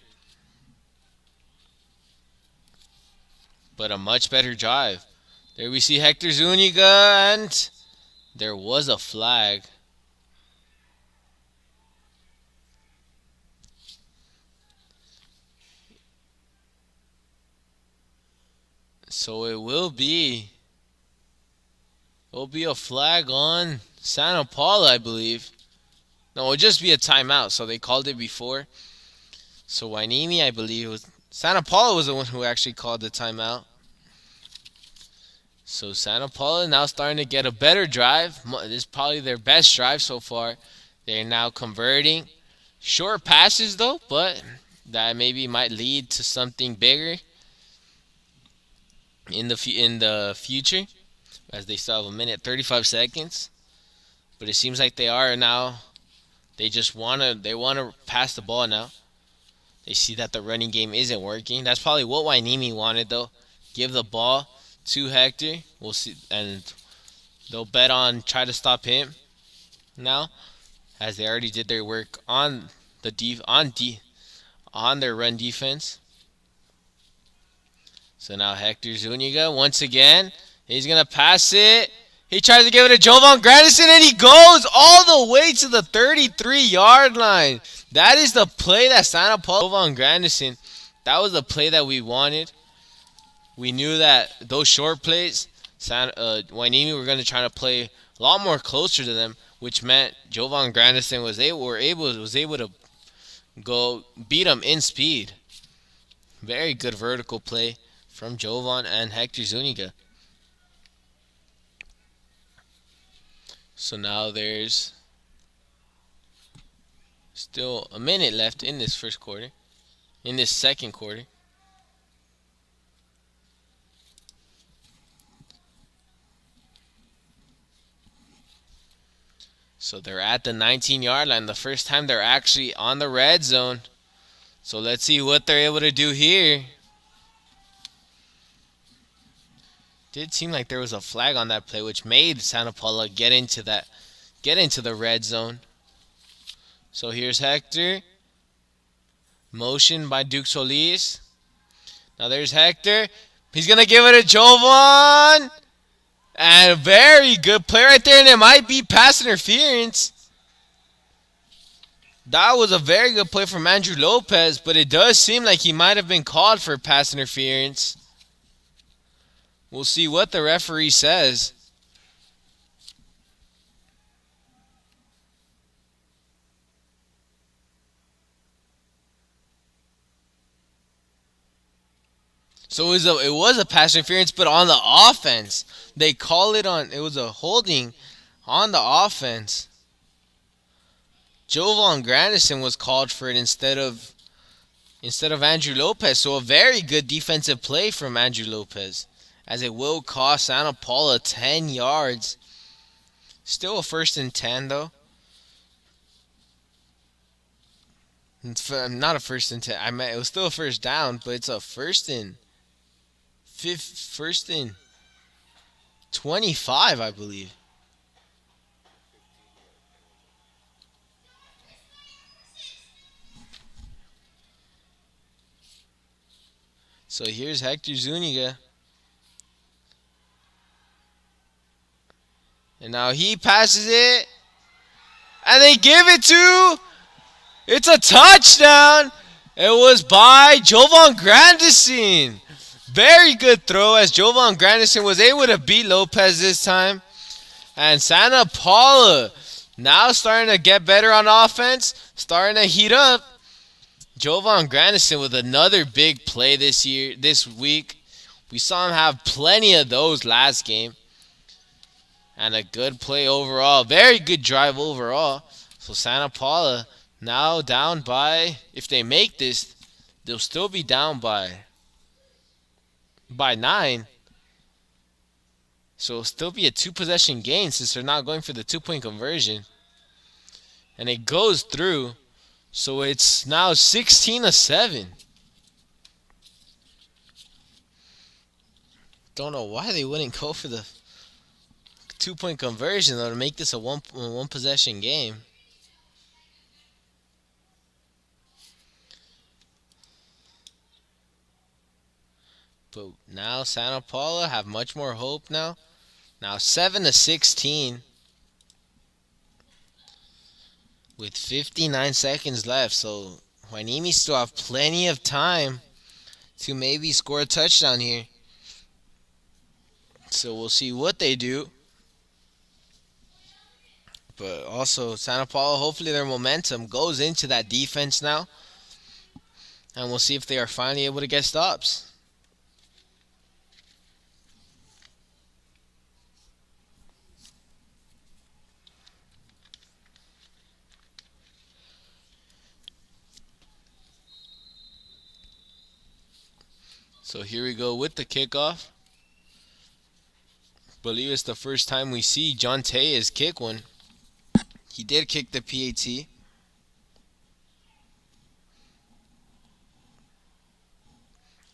But a much better drive. There we see Hector Zuniga, and there was a flag. So it will be a flag on Santa Paula, I believe. No, it'll just be a timeout. So they called it before. So Hueneme, I believe, was Santa Paula was the one who actually called the timeout. So Santa Paula now starting to get a better drive. This is probably their best drive so far. They're now converting. Short passes though, but that maybe might lead to something bigger in the future, as they still have 1:35 seconds. But it seems like they are now. They want to pass the ball now. They see that the running game isn't working. That's probably what Hueneme wanted though. Give the ball to Hector. We'll see, and they'll bet on try to stop him now, as they already did their work on on their run defense. So now Hector Zuniga once again. He's gonna pass it. He tries to give it to Jovan Grandison, and he goes all the way to the 33-yard line. That is the play that Santa Paula. Jovan Grandison. That was the play that we wanted. We knew that those short plays, Hueneme were going to try to play a lot more closer to them, which meant Jovan Grandison was able to go beat him in speed. Very good vertical play from Jovan and Hector Zuniga. So now there's still a minute left in this second quarter. So they're at the 19-yard line. The first time they're actually on the red zone. So let's see what they're able to do here. Did seem like there was a flag on that play, which made Santa Paula get into the red zone. So here's Hector. Motion by Duke Solis. Now there's Hector. He's going to give it to Jovan. And a very good play right there, and it might be pass interference. That was a very good play from Andrew Lopez, but it does seem like he might have been called for pass interference. We'll see what the referee says. It was a pass interference, but on the offense. They call it on. It was a holding on the offense. Jovan Grandison was called for it instead of Andrew Lopez. So a very good defensive play from Andrew Lopez, as it will cost Santa Paula 10 yards. Still a 1st and 10 though. Not a 1st and 10. I meant it was still a first down, but it's a first and 25, I believe. So here's Hector Zuniga. And now he passes it. And they give it to. It's a touchdown. It was by Jovan Grandison. Very good throw, as Jovan Grandison was able to beat Lopez this time. And Santa Paula now starting to get better on offense. Starting to heat up. Jovan Grandison with another big play this week. We saw him have plenty of those last game. And a good play overall. Very good drive overall. So Santa Paula now down by, if they make this, they'll still be down by 9. So it'll still be a 2-possession game since they're not going for the 2-point conversion. And it goes through. So it's now 16-7. Don't know why they wouldn't go for the 2-point conversion though to make this a one possession game. But now Santa Paula have much more hope now. Now 7-16 with 59 seconds left. So Hueneme still have plenty of time to maybe score a touchdown here. So we'll see what they do. But also Santa Paula, hopefully their momentum goes into that defense now. And we'll see if they are finally able to get stops. So here we go with the kickoff. Believe it's the first time we see John Tejas kick one. He did kick the PAT.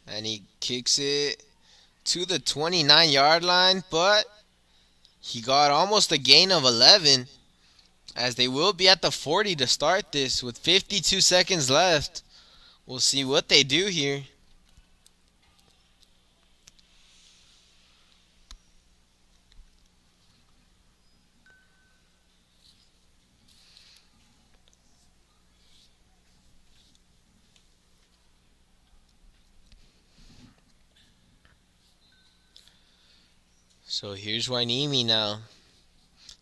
And he kicks it to the 29-yard line, but he got almost a gain of 11, as they will be at the 40 to start this with 52 seconds left. We'll see what they do here. So here's Hueneme now.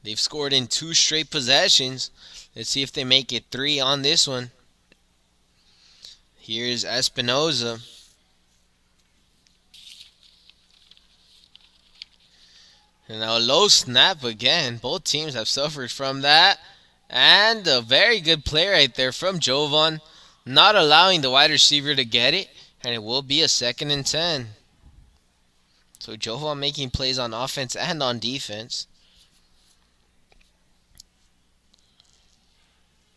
They've scored in 2 straight possessions. Let's see if they make it 3 on this one. Here's Espinoza. And now a low snap again. Both teams have suffered from that. And a very good play right there from Jovan. Not allowing the wide receiver to get it. And it will be a 2nd and 10. So Jovan making plays on offense and on defense.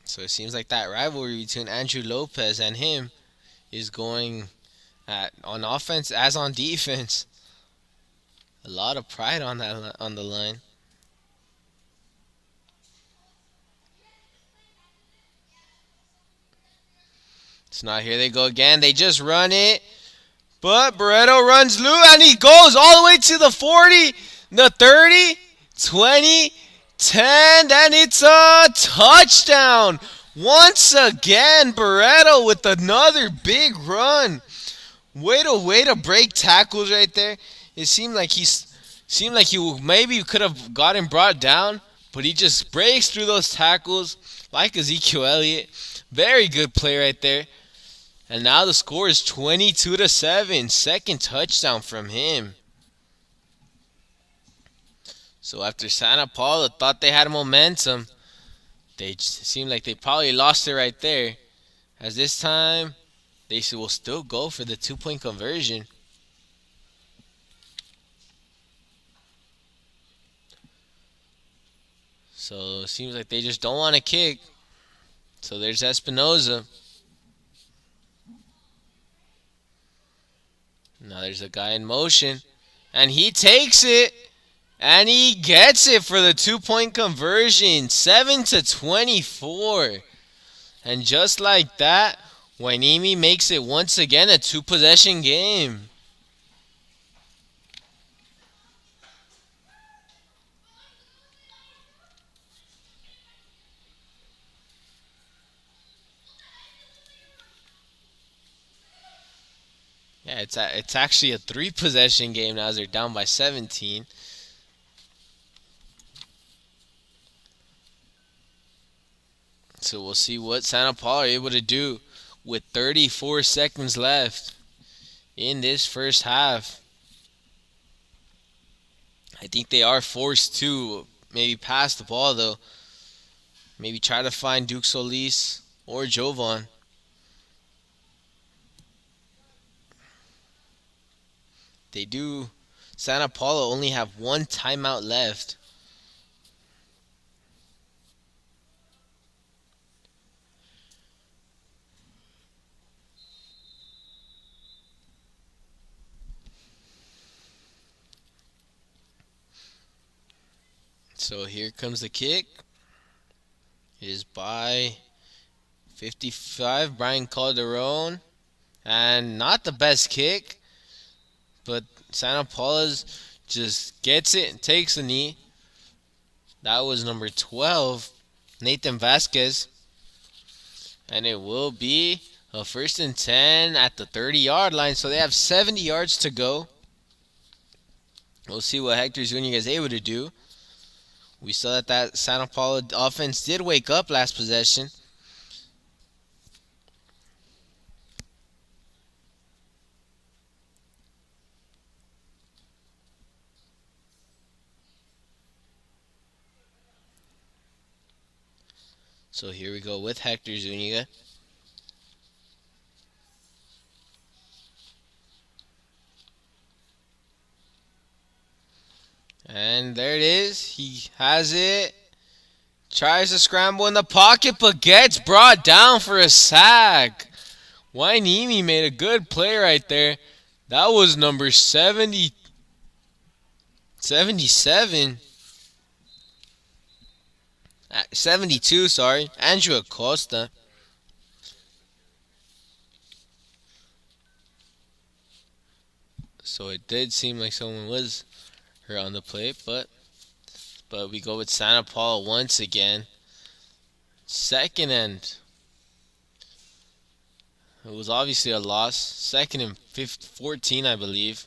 So it seems like that rivalry between Andrew Lopez and him is going on offense as on defense. A lot of pride on the line. So now here they go again. They just run it. But Barreto runs loose and he goes all the way to the 40. The 30, 20, 10, and it's a touchdown. Once again, Barreto with another big run. Way to break tackles right there. It seemed like he maybe could have gotten brought down, but he just breaks through those tackles like Ezekiel Elliott. Very good play right there. And now the score is 22-7. Second touchdown from him. So after Santa Paula thought they had momentum, they seemed like they probably lost it right there. As this time, they will still go for the 2-point conversion. So it seems like they just don't want to kick. So there's Espinoza. Now there's a guy in motion. And he takes it. And he gets it for the 2-point conversion. 7-24. And just like that, Hueneme makes it once again a 2-possession game. Yeah, it's actually a 3-possession game now as they're down by 17. So we'll see what Santa Paula are able to do with 34 seconds left in this first half. I think they are forced to maybe pass the ball though. Maybe try to find Duke Solis or Jovan. They do. Santa Paula only have one timeout left. So here comes the kick. It is by 55, Brian Calderon. And not the best kick, but Santa Paula's just gets it and takes the knee. That was number 12, Nathan Vasquez. And it will be a 1st and 10 at the 30-yard line. So they have 70 yards to go. We'll see what Hector Zuniga is able to do. We saw that Santa Paula offense did wake up last possession. So here we go with Hector Zuniga. And there it is. He has it. Tries to scramble in the pocket, but gets brought down for a sack. Hueneme made a good play right there. That was number 77. 72, sorry. Andrew Acosta. So it did seem like someone was hurt on the play, but we go with Santa Paula once again. Second and it was obviously a loss. 2nd and 14, I believe.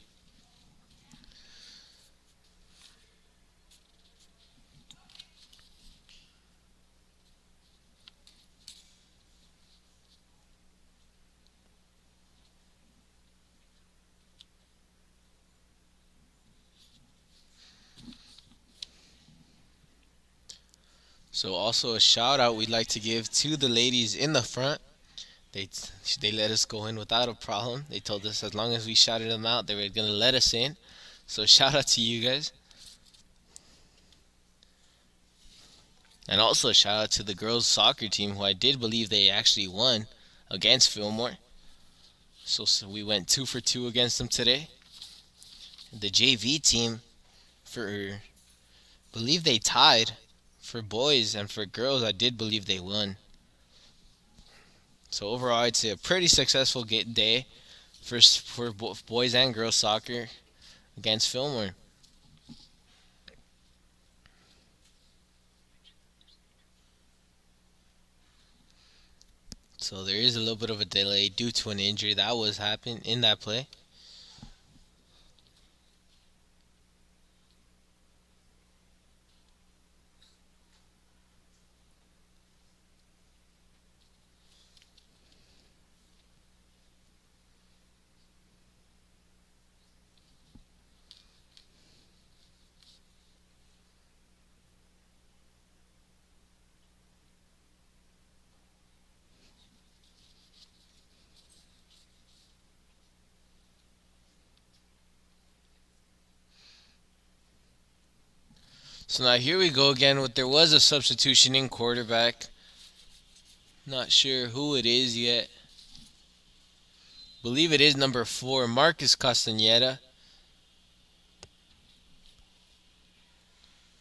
So also a shout out we'd like to give to the ladies in the front. They let us go in without a problem. They told us as long as we shouted them out, they were going to let us in. So shout out to you guys. And also a shout out to the girls soccer team, who I did believe they actually won against Fillmore. So we went 2 for 2 against them today. The JV team, believe they tied. For boys and for girls, I did believe they won. So overall, I'd say a pretty successful day for both boys and girls soccer against Fillmore. So there is a little bit of a delay due to an injury that was happening in that play. So now here we go again. There was a substitution in quarterback. Not sure who it is yet. Believe it is number 4, Marcus Castaneda.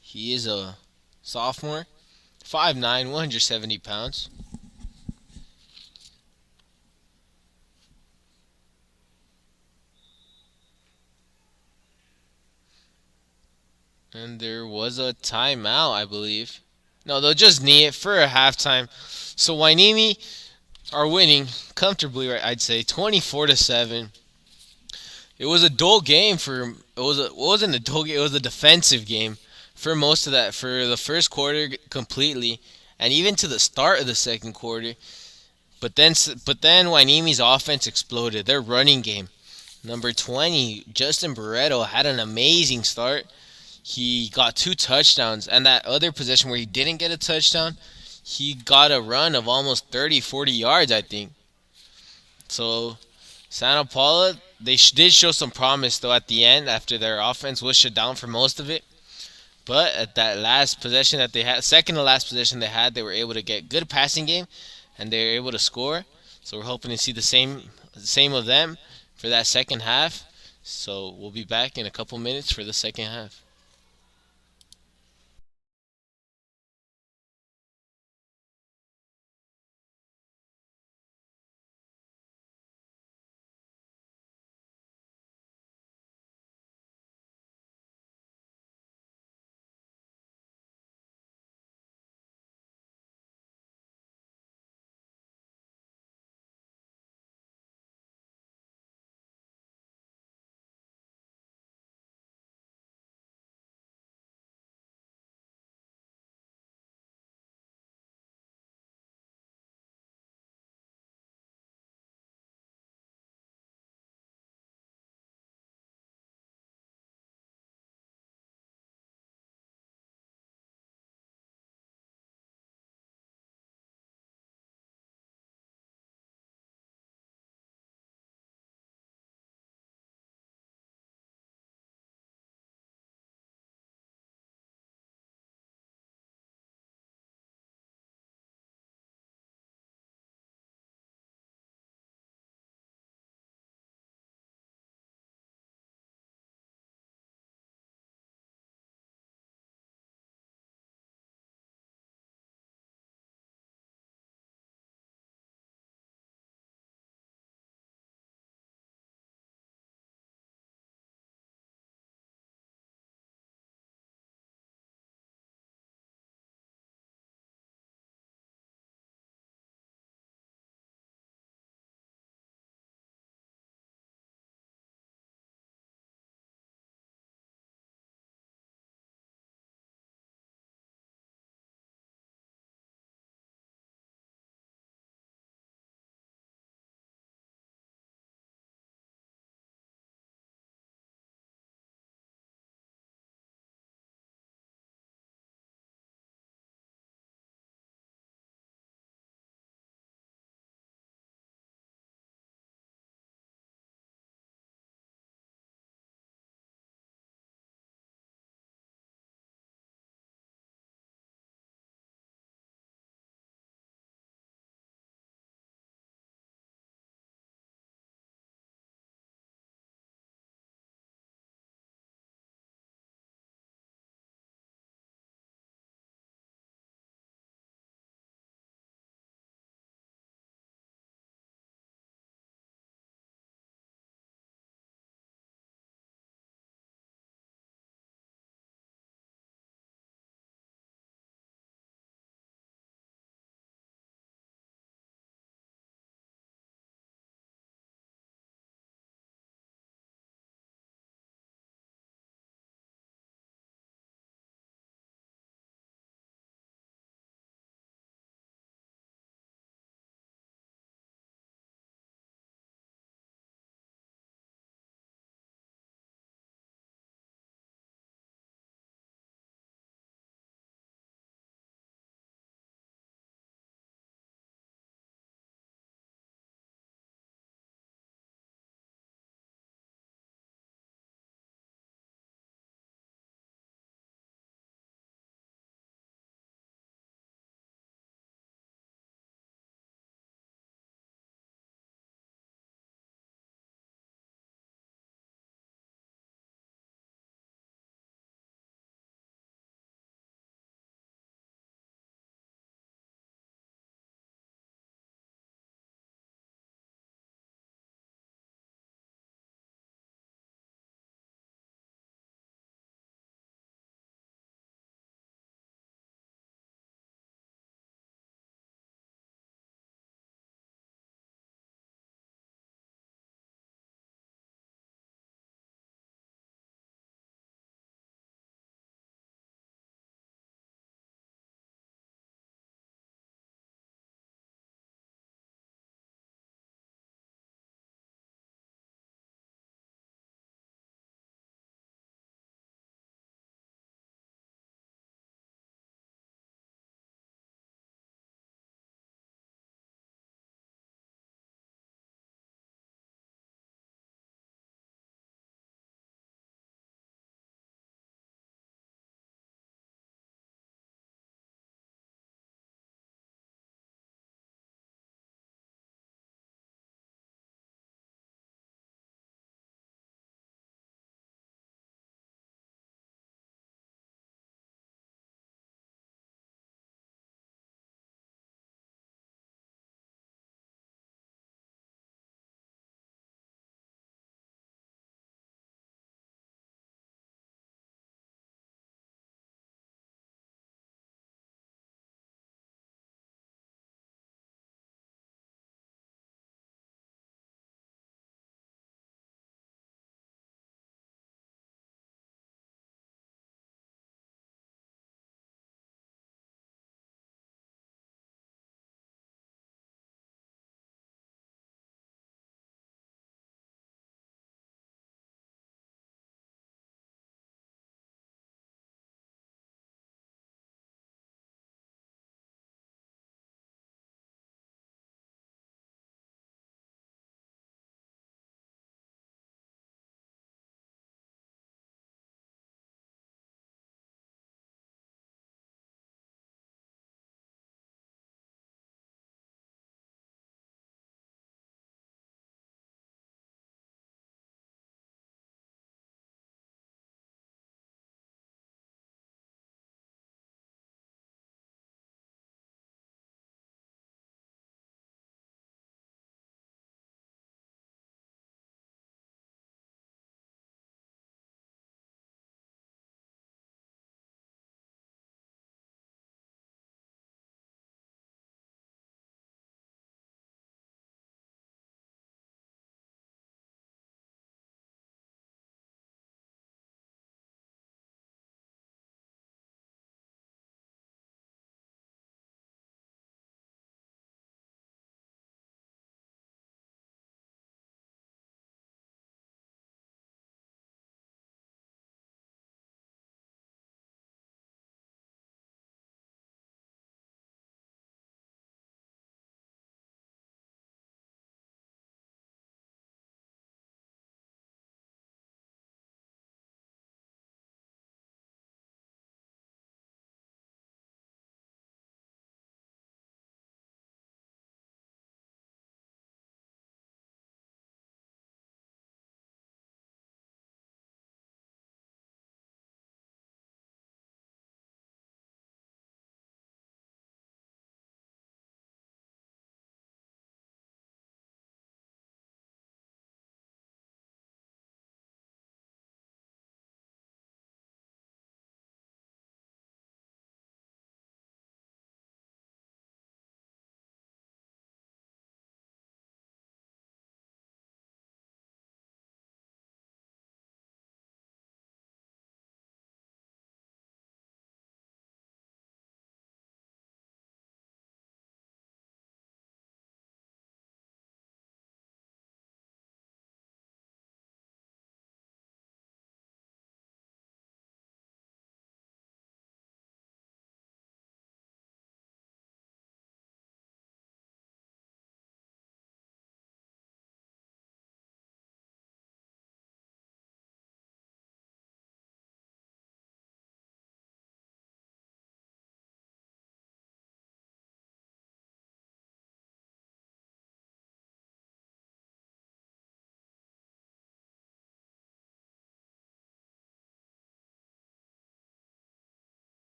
He is a sophomore, 5'9", 170 pounds. And there was a timeout, I believe. No, they'll just knee it for a halftime. So Hueneme are winning comfortably, right? I'd say 24-7. It was a dull game it wasn't a dull game. It was a defensive game for most of that for the first quarter completely, and even to the start of the second quarter. But then Waineme's offense exploded. Their running game, number 20, Justin Barreto had an amazing start. He got 2 touchdowns, and that other possession where he didn't get a touchdown, he got a run of almost 30, 40 yards, I think. So Santa Paula, they did show some promise though at the end after their offense was shut down for most of it. But at that last possession that they had, second to last possession they had, they were able to get good passing game, and they were able to score. So we're hoping to see the same of them for that second half. So we'll be back in a couple minutes for the second half.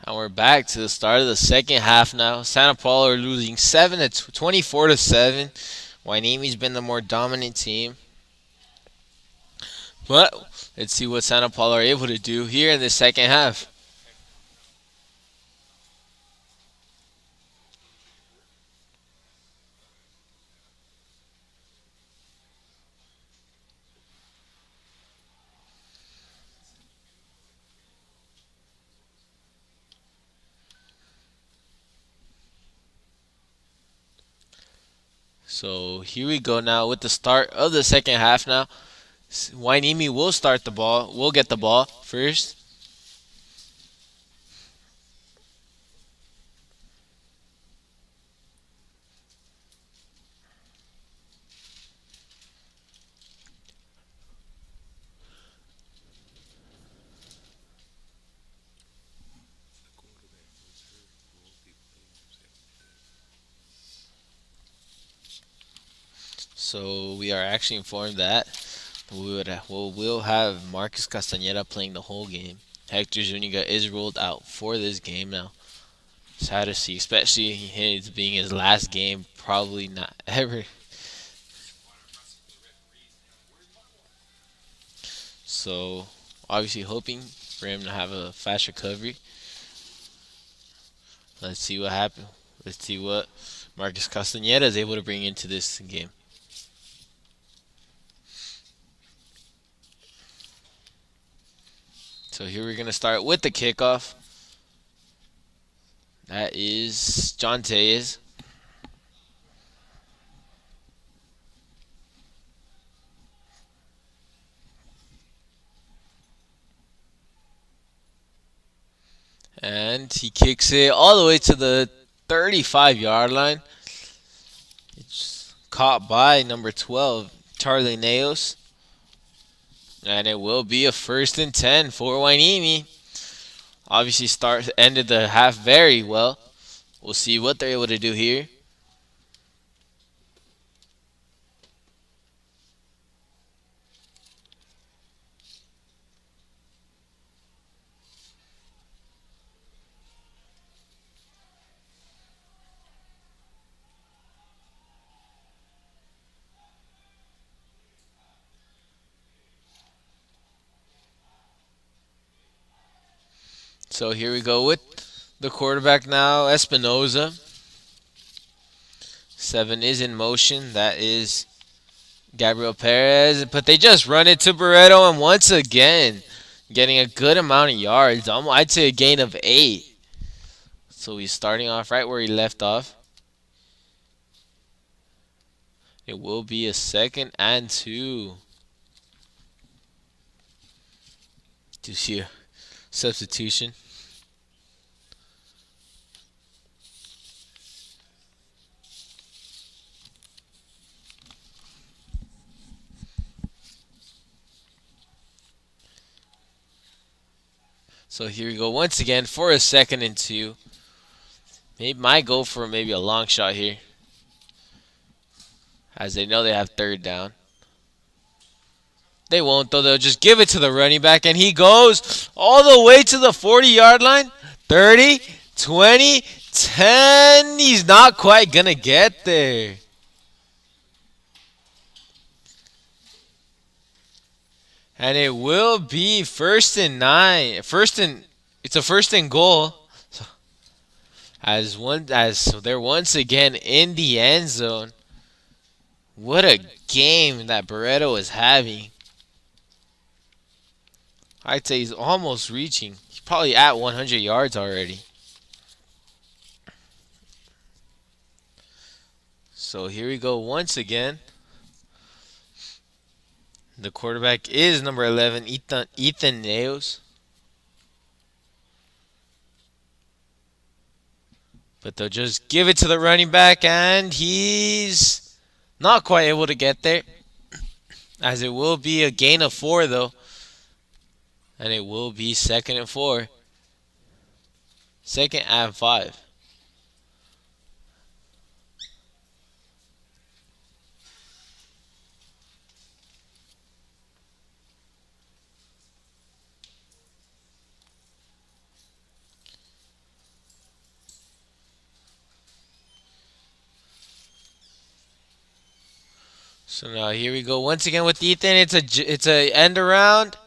And we're back to the start of the second half now. Santa Paula are losing 24 to 7. Waineme's been the more dominant team. But let's see what Santa Paula are able to do here in the second half. So here we go now with the start of the second half now. Wainimi will start the ball. Will get the ball first. So we are actually informed that we'll have Marcus Castañeda playing the whole game. Hector Zuniga is ruled out for this game now. Sad to see, especially his being his last game. Probably not ever. So obviously hoping for him to have a fast recovery. Let's see what happens. Let's see what Marcus Castañeda is able to bring into this game. So here we're gonna start with the kickoff. That is John Tayes. And he kicks it all the way to the 35-yard line. It's caught by number 12, Charlie Neos. And it will be a 1st and 10 for Wainimi. Obviously ended the half very well. We'll see what they're able to do here. So here we go with the quarterback now, Espinoza. 7 is in motion. That is Gabriel Perez. But they just run it to Barreto, and once again, getting a good amount of yards. I'd say a gain of 8. So he's starting off right where he left off. It will be a 2nd and 2. Do you see a substitution? So here we go once again for a 2nd and 2. Maybe might go for maybe a long shot here, as they know they have 3rd down. They won't though. They'll just give it to the running back, and he goes all the way to the 40-yard line. 30, 20, 10. He's not quite gonna get there. And it will be 1st and 9. It's a 1st and goal. As they're once again in the end zone. What a game that Barreto is having. I'd say he's almost reaching. He's probably at 100 yards already. So here we go once again. The quarterback is number 11, Ethan Neos. But they'll just give it to the running back, and he's not quite able to get there. As it will be a gain of 4, though. And it will be 2nd and 4. 2nd and 5. So now here we go once again with Ethan. It's a end around.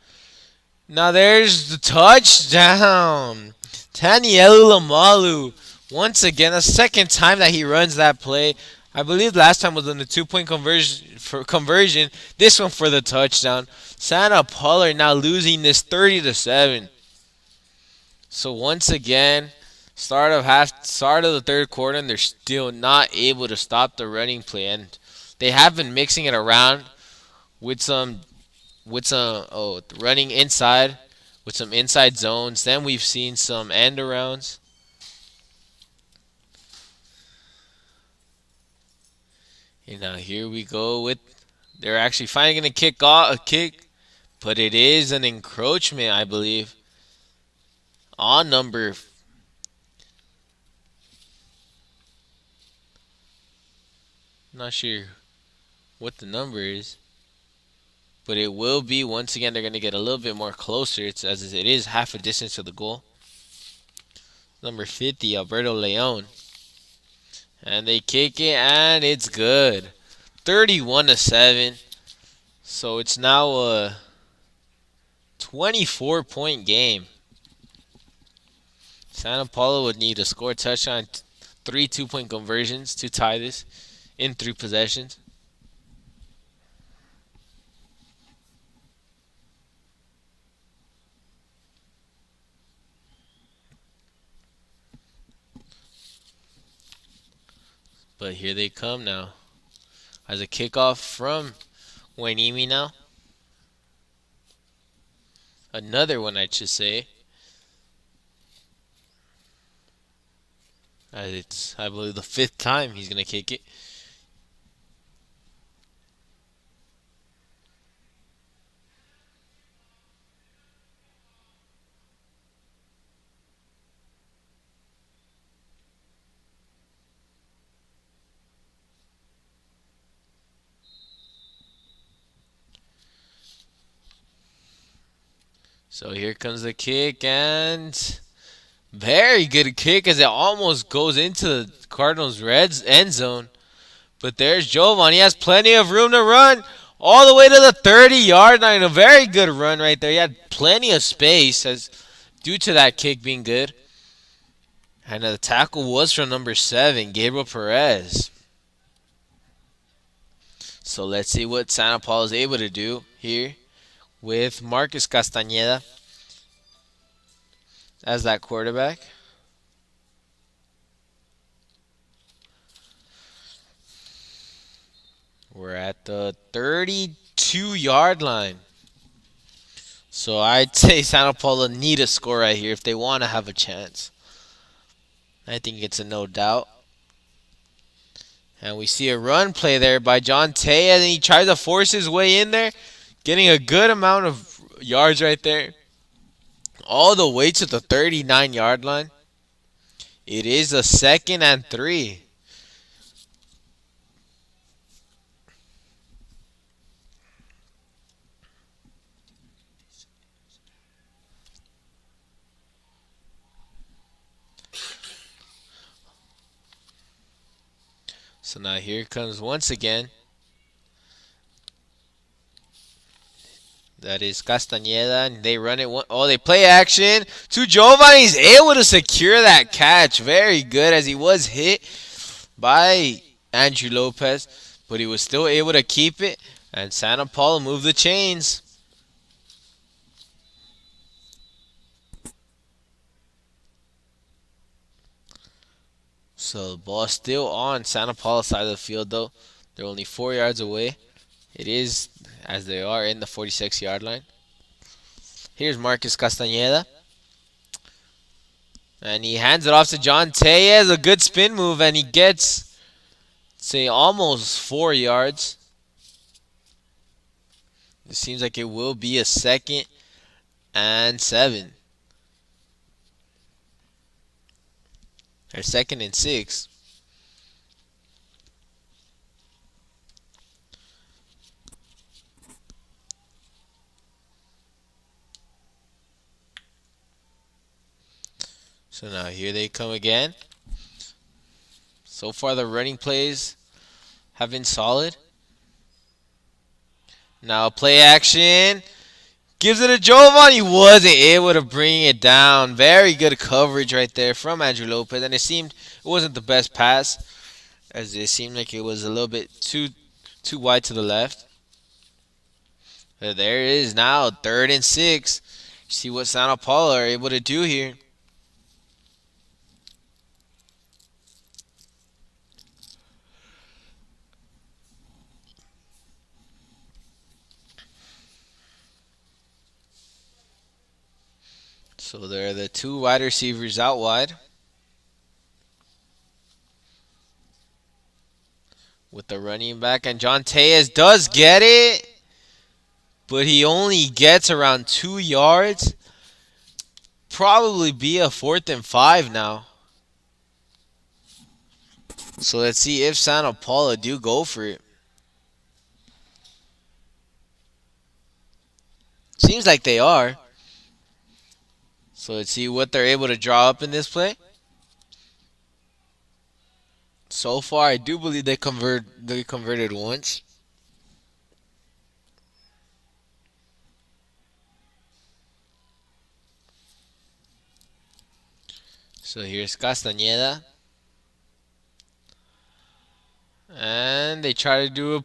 Now there's the touchdown. Tanielu Lamalu. Once again, a second time that he runs that play. I believe last time was on the 2 point conversion. This one for the touchdown. Santa Paula now losing this 30-7. So once again, start of the third quarter, and they're still not able to stop the running play. And they have been mixing it around with some running inside with some inside zones. Then we've seen some end arounds. And now here we go with they're actually finally gonna kick, but it is an encroachment, I believe, on number. Not sure what the number is, but it will be once again. They're gonna get a little bit more closer. It is half a distance to the goal. Number 50, Alberto Leon. And they kick it, and it's good. 31-7. So it's now a 24-point game. Santa Paula would need to score a touchdown, 3 2-point conversions to tie this in 3 possessions. But here they come now. As a kickoff from Hueneme now. Another one, I should say. It's, I believe, the 5th time he's going to kick it. So here comes the kick, and very good kick as it almost goes into the Cardinals' red end zone. But there's Jovan. He has plenty of room to run all the way to the 30-yard line. A very good run right there. He had plenty of space as due to that kick being good. And the tackle was from number 7, Gabriel Perez. So let's see what Santa Paula is able to do here with Marcus Castañeda as that quarterback. We're at the 32-yard line. So I'd say Santa Paula need a score right here if they want to have a chance. I think it's a no doubt. And we see a run play there by John Tay, and he tries to force his way in there, getting a good amount of yards right there. All the way to the 39-yard line. It is a 2nd and 3. So now here it comes once again. That is Castañeda, and they run it. They play action to Jovan. He's able to secure that catch. Very good as he was hit by Andrew Lopez, but he was still able to keep it, and Santa Paula moved the chains. So the ball still on Santa Paula's side of the field, though. They're only 4 yards away. It is as they are in the 46-yard line. Here's Marcus Castañeda. And he hands it off to John Tellez. A good spin move, and he gets, say, almost 4 yards. It seems like it will be a 2nd and 7. Or 2nd and 6. So now here they come again. So far the running plays have been solid. Now play action. Gives it to Jovan. He wasn't able to bring it down. Very good coverage right there from Andrew Lopez. And it seemed it wasn't the best pass, as it seemed like it was a little bit too wide to the left. But there it is now, 3rd and 6. See what Santa Paula are able to do here. So there are the two wide receivers out wide with the running back. And John Tejas does get it, but he only gets around 2 yards. Probably be a 4th and 5 now. So let's see if Santa Paula do go for it. Seems like they are. So let's see what they're able to draw up in this play. So far, I do believe they converted once. So here's Castañeda. And they try to do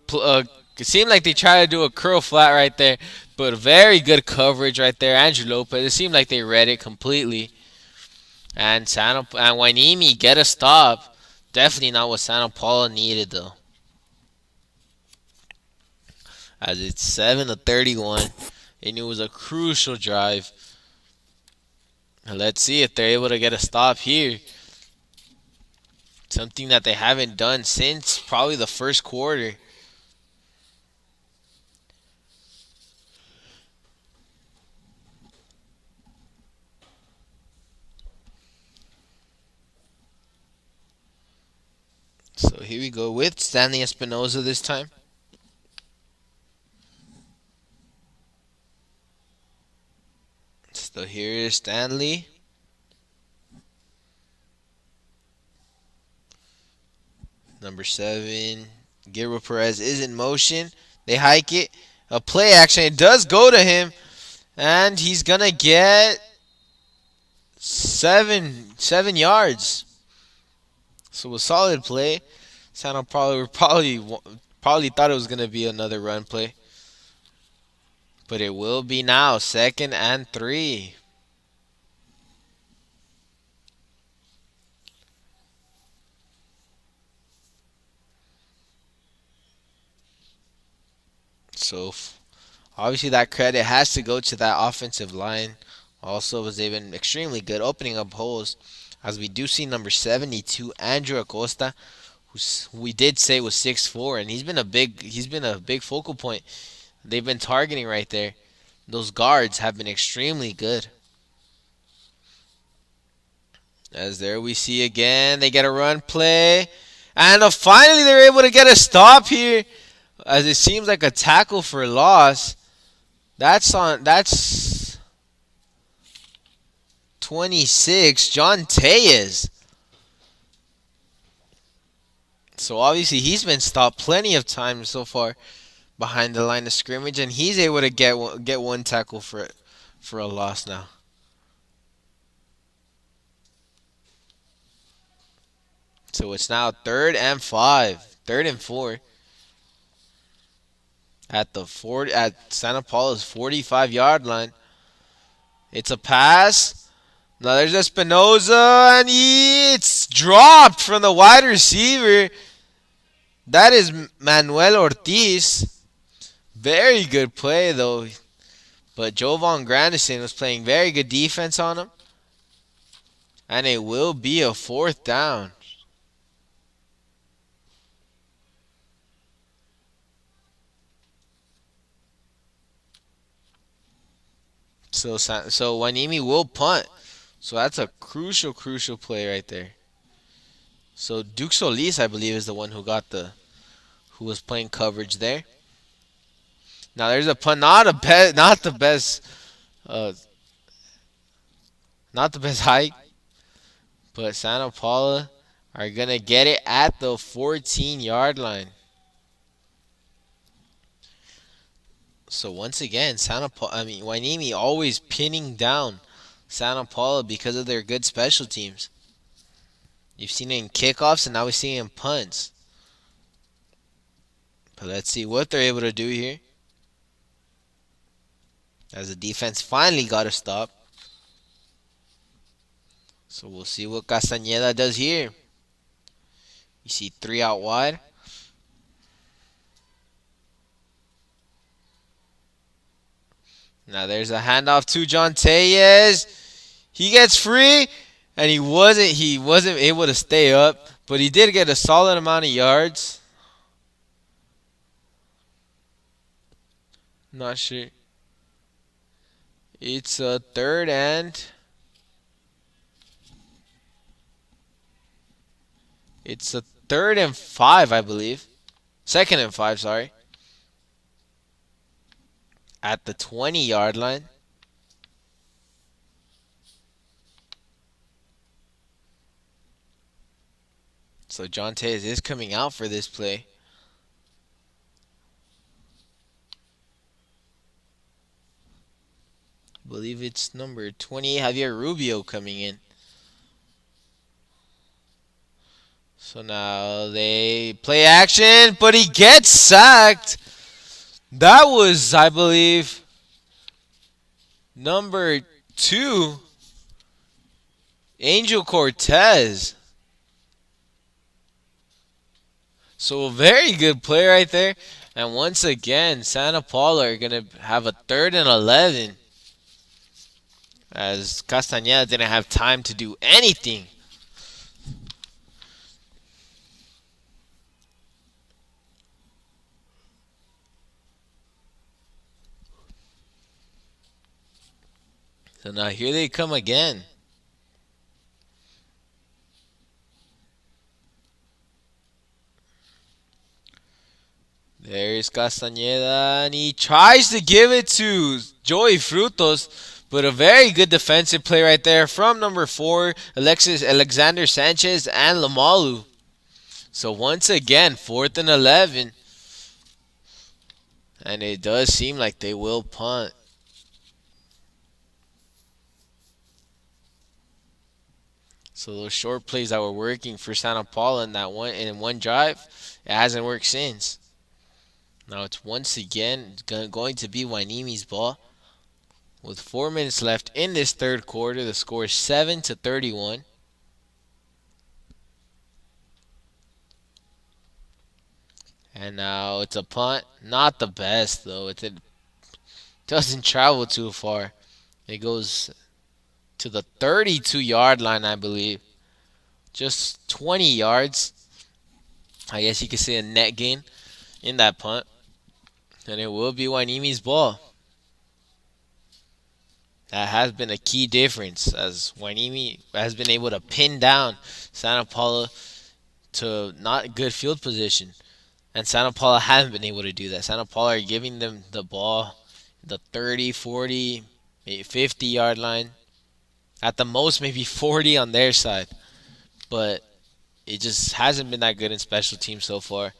it seemed like they tried to do a curl flat right there, but very good coverage right there. Andrew Lopez. It seemed like they read it completely. And Hueneme get a stop. Definitely not what Santa Paula needed though. As it's 7-31, and it was a crucial drive. And let's see if they're able to get a stop here. Something that they haven't done since probably the first quarter. So here we go with Stanley Espinoza this time. So here is Stanley. Number 7, Gabriel Perez is in motion. They hike it. A play action. It does go to him. And he's going to get 7 yards. So a solid play. Santa probably thought it was going to be another run play. But it will be now 2nd and 3. So obviously that credit has to go to that offensive line. Also, as they've been extremely good opening up holes. As we do see number 72, Andrew Acosta, who we did say was 6'4", and he's been a big focal point. They've been targeting right there. Those guards have been extremely good. As there we see again, they get a run play. And finally they're able to get a stop here. As it seems like a tackle for loss. That's 26, John Tejas. So obviously he's been stopped plenty of times so far behind the line of scrimmage, and he's able to get one tackle for a loss now. So it's now 3rd and 5, 3rd and 4 at Santa Paula's 45-yard line. It's a pass. Now there's Espinoza, and it's dropped from the wide receiver. That is Manuel Ortiz. Very good play though. But Jovan Grandison was playing very good defense on him. And it will be a 4th down. So Hueneme will punt. So that's a crucial play right there. So Duke Solis, I believe, is the one who was playing coverage there. Now there's a punt, not the best hike, but Santa Paula are gonna get it at the 14-yard line. So once again, Hueneme always pinning down Santa Paula because of their good special teams. You've seen it in kickoffs, and now we see it in punts. But let's see what they're able to do here. As the defense finally got a stop. So we'll see what Castañeda does here. You see 3 out wide. Now there's a handoff to John Tellez. He gets free, and he wasn't able to stay up, but he did get a solid amount of yards. Not sure. It's a third and 5, I believe. Second and 5, sorry. At the 20-yard line. So John Tellez is coming out for this play. I believe it's number 28, Javier Rubio, coming in. So now they play action, but he gets sacked. That was, I believe, number 2, Angel Cortez. So a very good play right there. And once again, Santa Paula are going to have a 3rd and 11. As Castañeda didn't have time to do anything. So now here they come again. There's Castañeda, and he tries to give it to Joey Frutos, but a very good defensive play right there from number 4, Alexander Sanchez and Lamalu. So once again, 4th and 11. And it does seem like they will punt. So those short plays that were working for Santa Paula in one drive, it hasn't worked since. Now it's once again going to be Hueneme's ball. With 4 minutes left in this third quarter, the score is 7-31. And now it's a punt. Not the best, though. It doesn't travel too far. It goes to the 32-yard line, I believe. Just 20 yards. I guess you could say a net gain in that punt. And it will be Hueneme's ball. That has been a key difference, as Hueneme has been able to pin down Santa Paula to not good field position. And Santa Paula haven't been able to do that. Santa Paula are giving them the ball, the 30, 40, maybe 50-yard line. At the most, maybe 40 on their side. But it just hasn't been that good in special teams so far.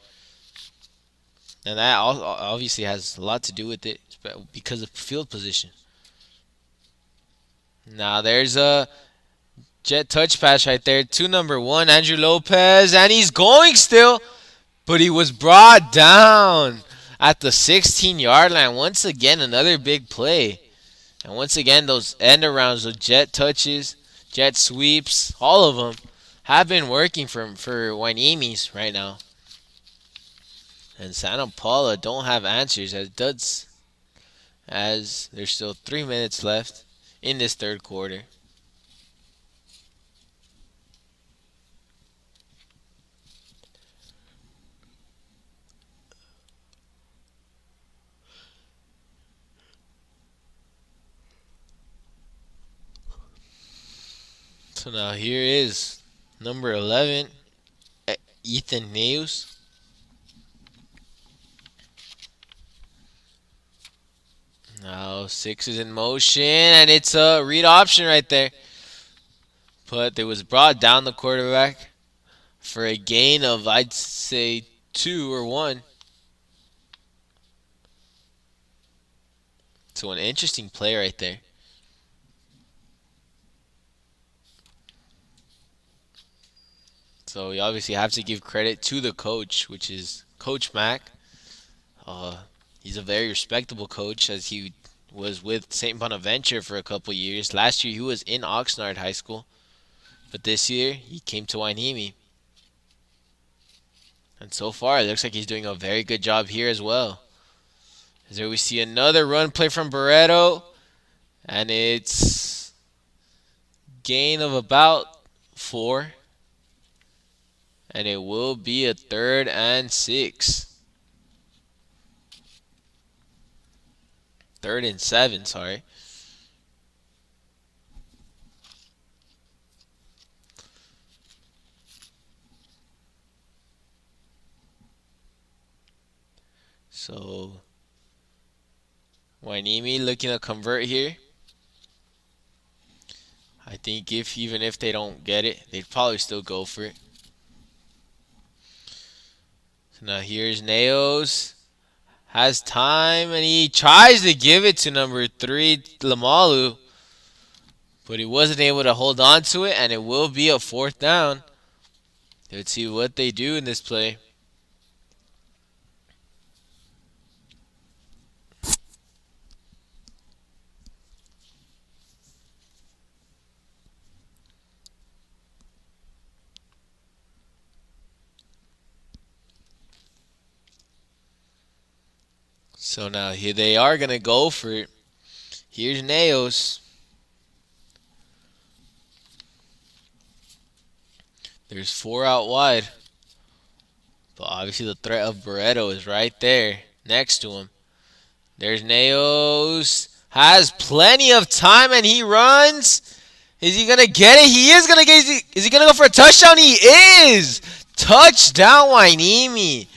And that obviously has a lot to do with it because of field position. Now there's a jet touch pass right there to number 1, Andrew Lopez. And he's going still. But he was brought down at the 16-yard line. Once again, another big play. And once again, those end arounds, those jet touches, jet sweeps, all of them have been working for Hueneme's right now. And Santa Paula don't have answers as there's still 3 minutes left in this third quarter. So now here is number 11, Ethan Neus. Now 6 is in motion, and it's a read option right there. But it was brought down the quarterback for a gain of, I'd say, 2 or 1. to an interesting play right there. So we obviously have to give credit to the coach, which is Coach Mack. Uh, he's a very respectable coach as he was with St. Bonaventure for a couple years. Last year he was in Oxnard High School, but this year he came to Hueneme. And so far it looks like he's doing a very good job here as well. As there we see another run play from Barreto, and it's gain of about 4, and it will be a 3rd and 6. 3rd and 7, sorry. So Hueneme looking to convert here. I think even if they don't get it, they'd probably still go for it. So now here's Naos. Has time and he tries to give it to number 3, Lamalu. But he wasn't able to hold on to it, and it will be a 4th down. Let's see what they do in this play. So now here they are going to go for it. Here's Naos. There's 4 out wide. But obviously the threat of Barreto is right there next to him. There's Naos. Has plenty of time and he runs. Is he going to get it? He is going to get it. Is he going to go for a touchdown? He is. Touchdown, Hueneme.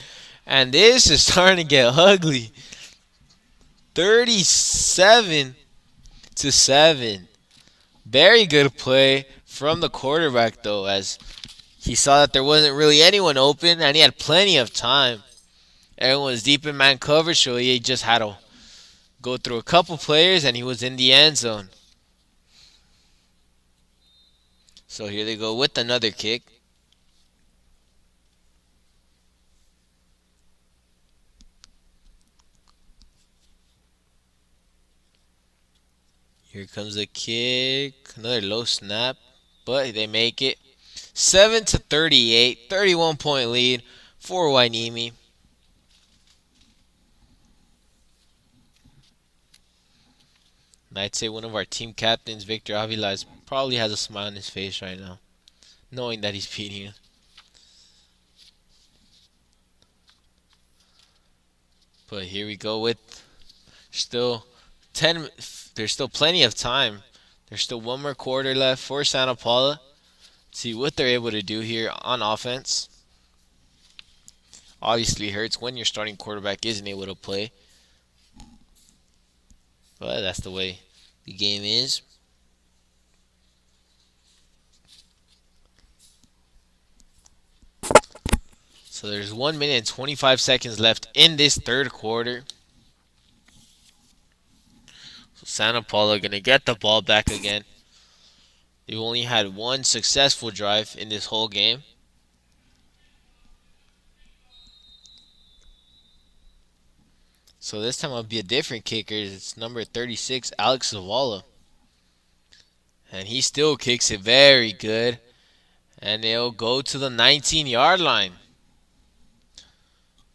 And this is starting to get ugly. 37-7. Very good play from the quarterback, though, as he saw that there wasn't really anyone open and he had plenty of time. Everyone was deep in man coverage, so he just had to go through a couple players and he was in the end zone. So here they go with another kick. Here comes a kick. Another low snap, but they make it. 7-38, 31-point lead for Hueneme. And I'd say one of our team captains, Victor Avila, probably has a smile on his face right now, knowing that he's beating us. But here we go with still 10. There's still plenty of time. There's still one more quarter left for Santa Paula. See what they're able to do here on offense. Obviously, it hurts when your starting quarterback isn't able to play. But that's the way the game is. So there's 1 minute and 25 seconds left in this third quarter. So Santa Paula going to get the ball back again. They've only had one successful drive in this whole game. So this time it'll be a different kicker. It's number 36, Alex Zavala. And he still kicks it very good. And they'll go to the 19-yard line.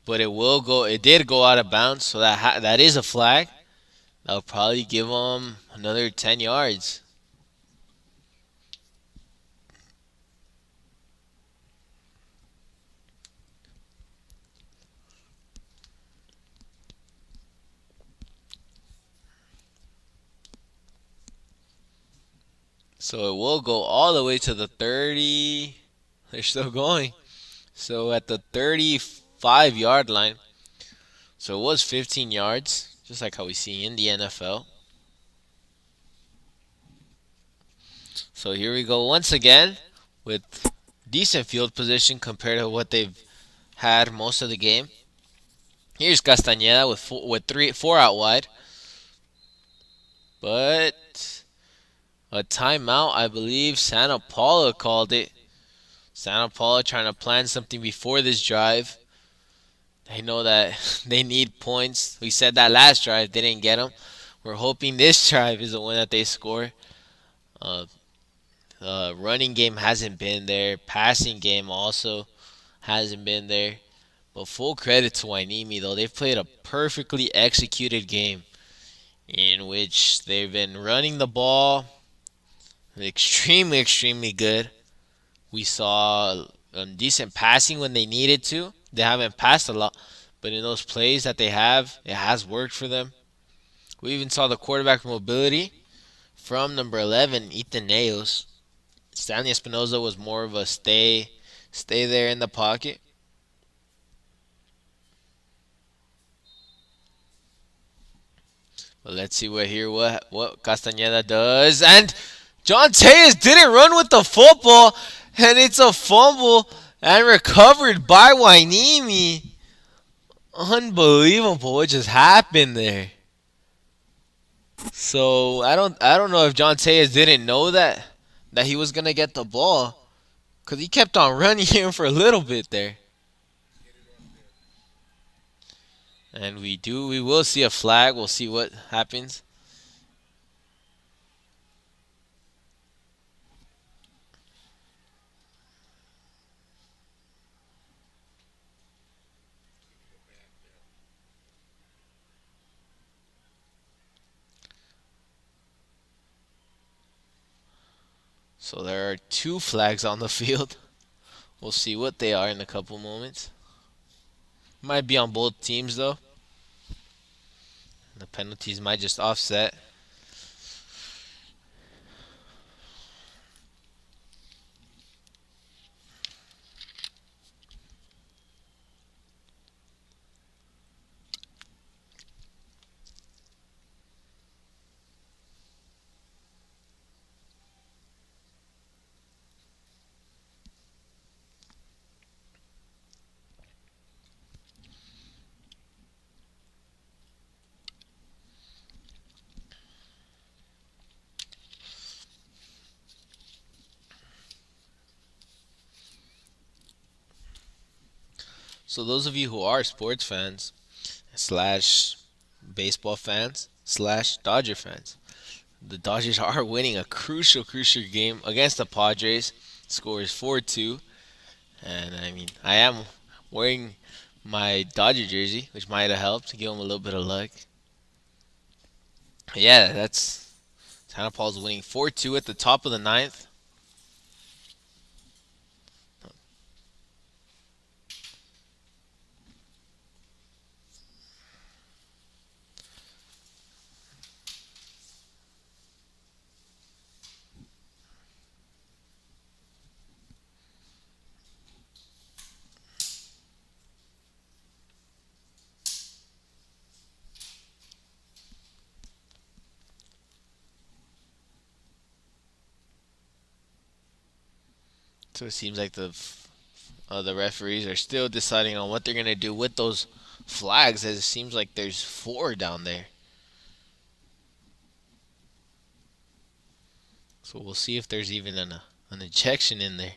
But it did go out of bounds, so that is a flag. That'll probably give them another 10 yards. So it will go all the way to the 30. They're still going. So at the 35-yard line. So it was 15 yards, just like how we see in the NFL. So here we go once again with decent field position compared to what they've had most of the game. Here's Castañeda with 4 out wide. But a timeout, I believe Santa Paula called it. Santa Paula trying to plan something before this drive. They know that they need points. We said that last drive, they didn't get them. We're hoping this drive is the one that they score. Uh, running game hasn't been there. Passing game also hasn't been there. But full credit to Hueneme, though. They've played a perfectly executed game in which they've been running the ball extremely, extremely good. We saw decent passing when they needed to. They haven't passed a lot, but in those plays that they have, it has worked for them. We even saw the quarterback mobility from number 11, Ethan Neos. Stanley Espinoza was more of a stay there in the pocket. But let's see what Castañeda does. And John Tejas didn't run with the football, and it's a fumble and recovered by Hueneme. Unbelievable what just happened there. So I don't know if John Tejas didn't know that he was gonna get the ball, cause he kept on running him for a little bit there. And we will see a flag. We'll see what happens. So there are two flags on the field. We'll see what they are in a couple moments. Might be on both teams though. The penalties might just offset. So those of you who are sports fans slash baseball fans slash Dodger fans, the Dodgers are winning a crucial, crucial game against the Padres. Score is 4-2. And I mean, I am wearing my Dodger jersey, which might have helped to give them a little bit of luck. Yeah, that's Santa Paul's winning 4-2 at the top of the ninth. So it seems like the referees are still deciding on what they're gonna do with those flags, as it seems like there's four down there. So we'll see if there's even an ejection in there.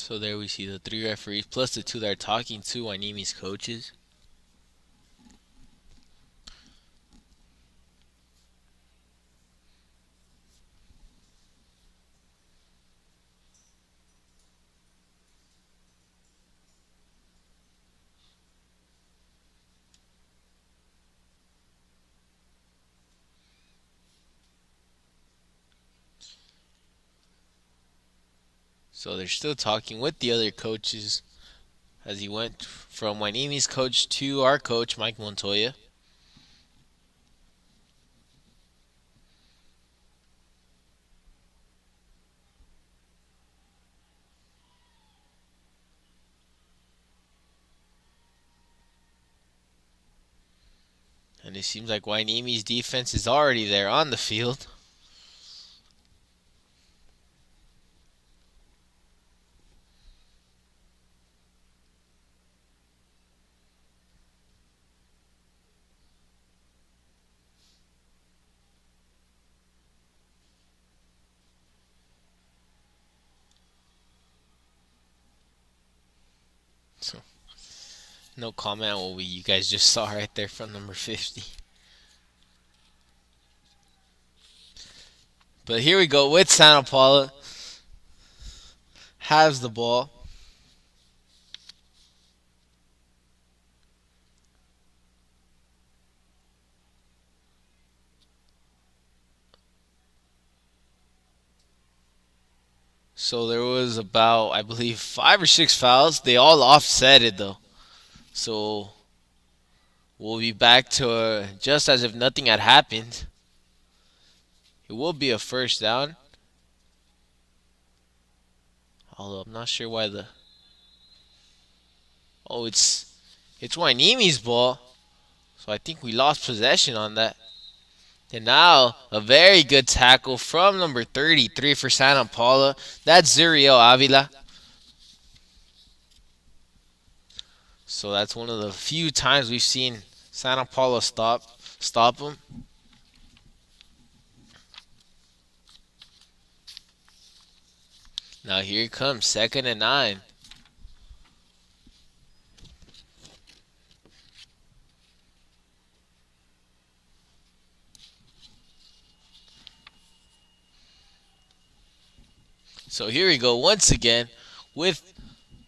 So there we see the three referees plus the two that are talking to Hueneme's coaches. So they're still talking with the other coaches as he went from Hueneme's coach to our coach, Mike Montoya. And it seems like Waineme's defense is already there on the field. So, no comment on what you guys just saw right there from number 50. But here we go with Santa Paula. Has the ball. So there was about, I believe, 5 or 6 fouls. They all offset it though. So we'll be back to just as if nothing had happened. It will be a first down. Although I'm not sure why the. Oh, it's Waineme's ball. So I think we lost possession on that. And now a very good tackle from number 33 for Santa Paula. That's Zuriel Avila. So that's one of the few times we've seen Santa Paula stop him. Now here it comes, 2nd and 9. So here we go once again with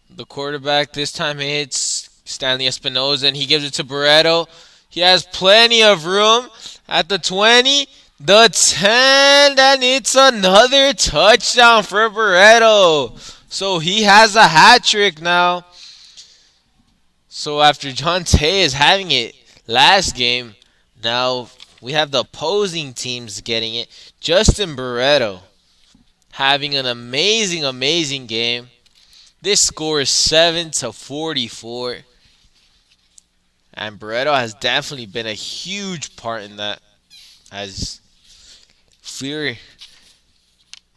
the quarterback. This time it's Stanley Espinoza, and he gives it to Barreto. He has plenty of room at the 20, the 10, and it's another touchdown for Barreto. So he has a hat trick now. So after John Tay is having it last game, now we have the opposing teams getting it. Justin Barreto having an amazing game. This score is 7-44. And Barreto has definitely been a huge part in that. As if we were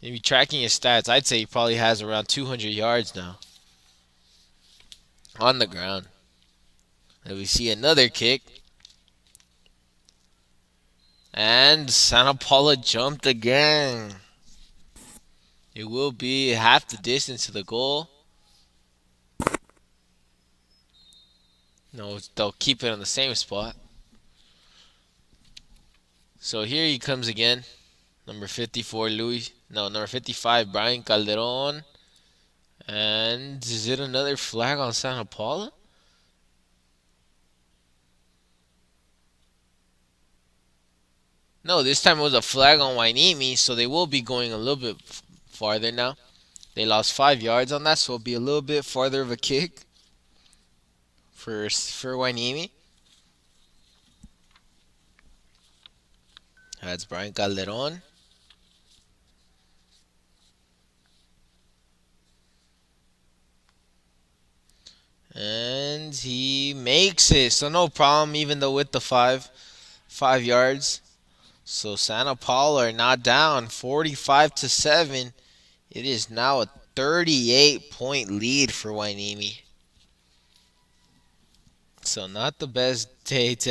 maybe tracking his stats, I'd say he probably has around 200 yards now on the ground. And we see another kick. And Santa Paula jumped again. It will be half the distance to the goal. No, they'll keep it on the same spot. So here he comes again. Number 54, number 55, Brian Calderon. And is it another flag on Santa Paula? No, this time it was a flag on Hueneme, so they will be going a little bit farther now. They lost 5 yards on that, so it'll be a little bit farther of a kick for Hueneme. That's Brian Calderon. And he makes it, so no problem, even though with the 5 yards. So Santa Paula are not down, 45-7. It is now a 38-point lead for Hueneme. So not the best day to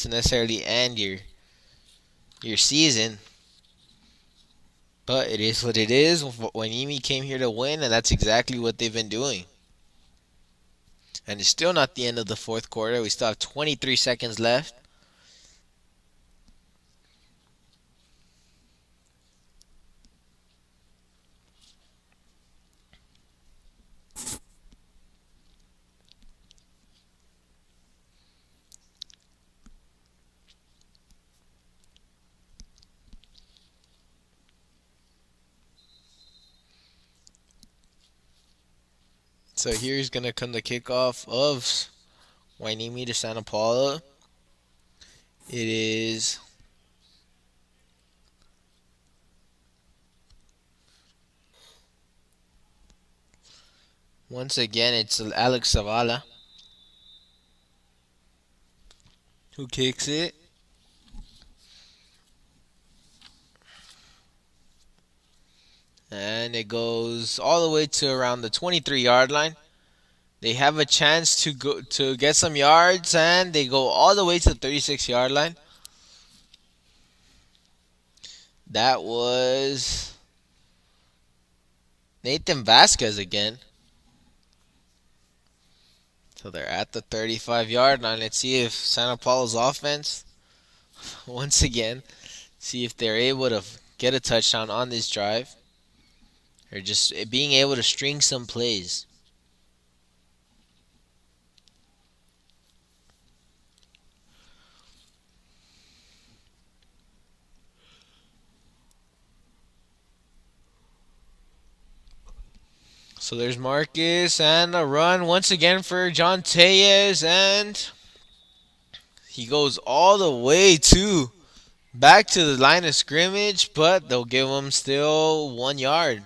necessarily end your season, but it is what it is. Hueneme came here to win, and that's exactly what they've been doing. And it's still not the end of the fourth quarter. We still have 23 seconds left. So here's going to come the kickoff of Hueneme to Santa Paula. It is once again, it's Alex Zavala who kicks it. And it goes all the way to around the 23-yard line. They have a chance to go to get some yards, and they go all the way to the 36-yard line. That was Nathan Vasquez again. So they're at the 35-yard line. Let's see if Santa Paula's offense, once again, see if they're able to get a touchdown on this drive. Or just being able to string some plays. So there's Marcus and a run once again for John Tellez, and he goes all the way to back to the line of scrimmage, but they'll give him still 1 yard.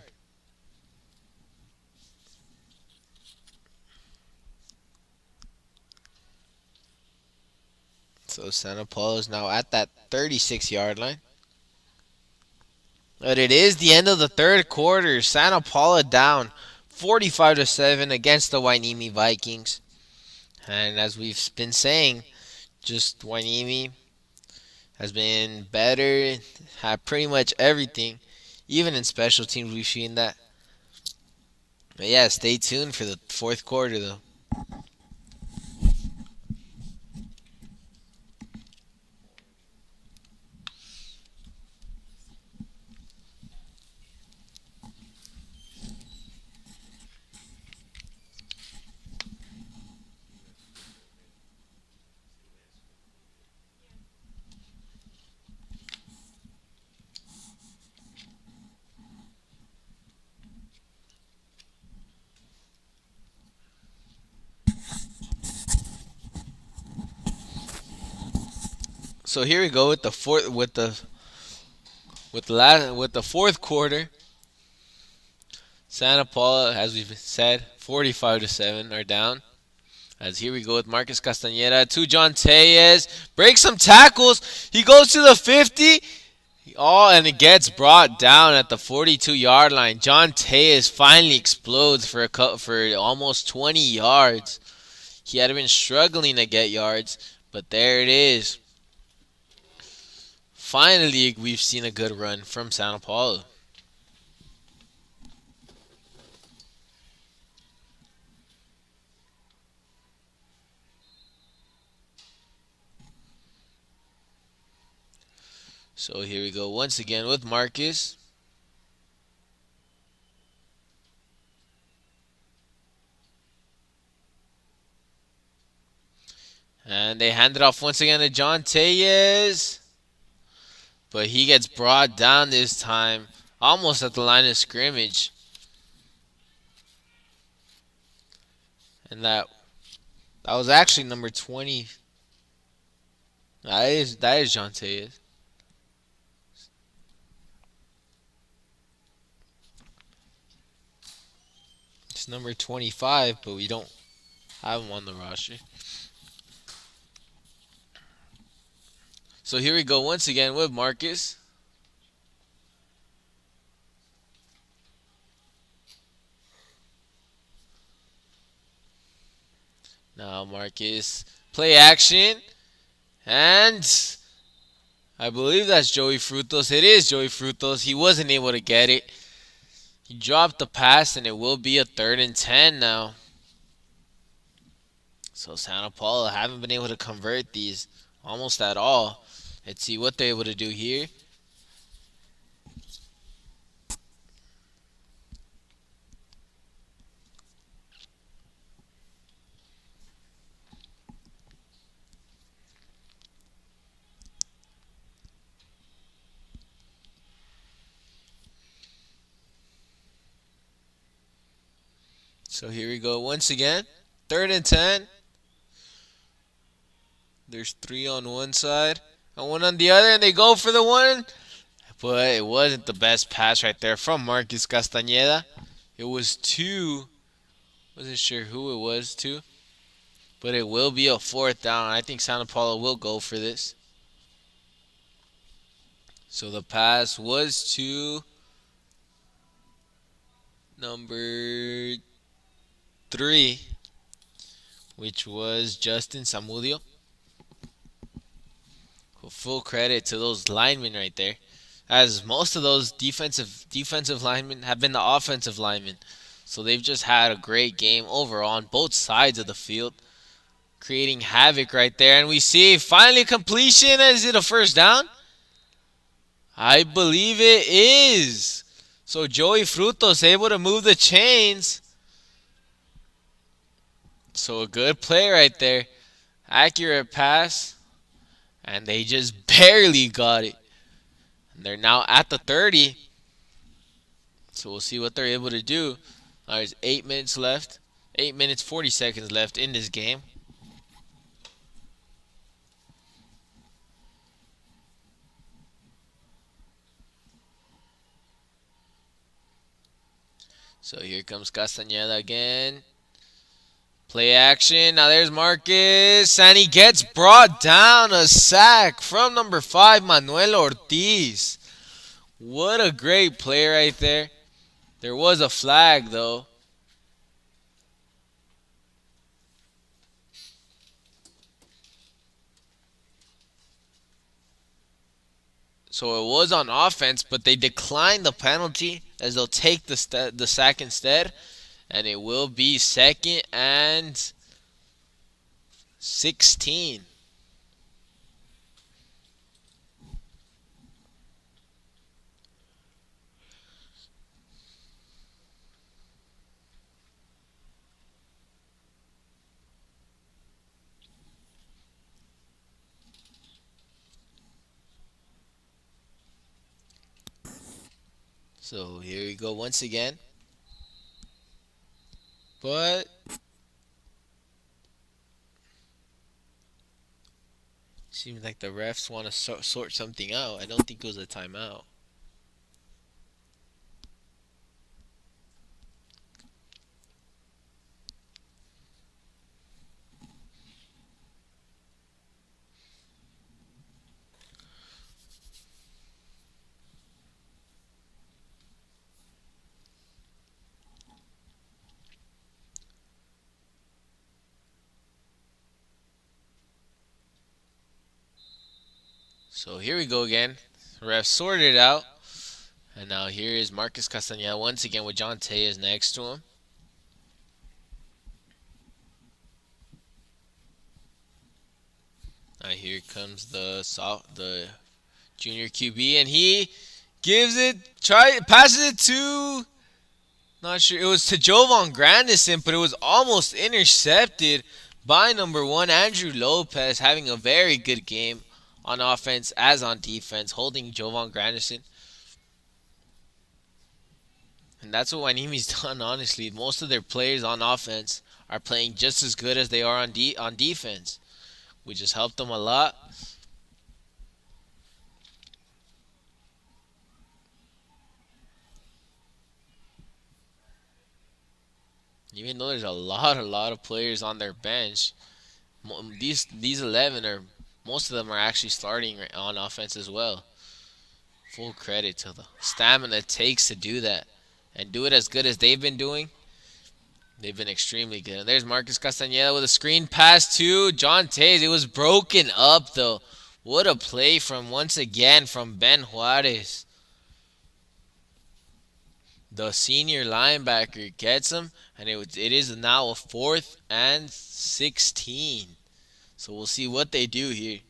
So Santa Paula is now at that 36-yard line. But it is the end of the third quarter. Santa Paula down 45-7 against the Hueneme Vikings. And as we've been saying, just Hueneme has been better, had pretty much everything. Even in special teams, we've seen that. But yeah, stay tuned for the fourth quarter, though. So here we go with the fourth quarter. Santa Paula, as we've said, 45-7 are down. As here we go with Marcus Castañeda to John Tellez. Breaks some tackles. He goes to the 50. And it gets brought down at the 42-yard line. John Tellez finally explodes for almost 20 yards. He had been struggling to get yards, but there it is. Finally, we've seen a good run from Santa Paula. So here we go once again with Marcus. And they hand it off once again to John Tellez. But he gets brought down this time, almost at the line of scrimmage. And that was actually number 20. That is John Tellez. It's number 25, but we don't have him on the roster. So here we go once again with Marcus. Now Marcus, play action. And I believe that's Joey Frutos. It is Joey Frutos. He wasn't able to get it. He dropped the pass, and it will be a 3rd and 10 now. So Santa Paula haven't been able to convert these almost at all. Let's see what they're able to do here. So here we go once again. 3rd and 10. There's 3 on one side and 1 on the other, and they go for the one. But it wasn't the best pass right there from Marcus Castañeda. It was to, wasn't sure who it was to, but it will be a 4th down. I think Santa Paula will go for this. So the pass was to number 3, which was Justin Samudio. Full credit to those linemen right there, as most of those defensive linemen have been the offensive linemen. So they've just had a great game overall on both sides of the field, creating havoc right there. And we see finally completion. Is it a first down? I believe it is. So Joey Frutos able to move the chains. So a good play right there. Accurate pass. And they just barely got it. And they're now at the 30. So we'll see what they're able to do. There's 8 minutes left. 8 minutes, 40 seconds left in this game. So here comes Castañeda again. Play action. Now there's Marcus. And he gets brought down. A sack from number 5, Manuel Ortiz. What a great play right there. There was a flag, though. So it was on offense, but they declined the penalty as they'll take the sack instead. And it will be 2nd and 16. So here we go once again. But seems like the refs want to sort something out. I don't think it was a timeout. So here we go again. Refs sorted it out. And now here is Marcus Castañeda once again with John Tejas next to him. Now here comes the junior QB, and he passes it to, not sure, it was to Jovan Grandison, but it was almost intercepted by number 1, Andrew Lopez, having a very good game on offense as on defense, holding Jovan Grandison. And that's what Hueneme's done, honestly. Most of their players on offense are playing just as good as they are on defense. We just helped them a lot. Even though there's a lot of players on their bench, these 11 are, most of them are actually starting on offense as well. Full credit to the stamina it takes to do that and do it as good as they've been doing. They've been extremely good. And there's Marcus Castañeda with a screen pass to John Tejas. It was broken up, though. What a play once again from Ben Juarez. The senior linebacker gets him, and it is now a 4th and 16. So we'll see what they do here.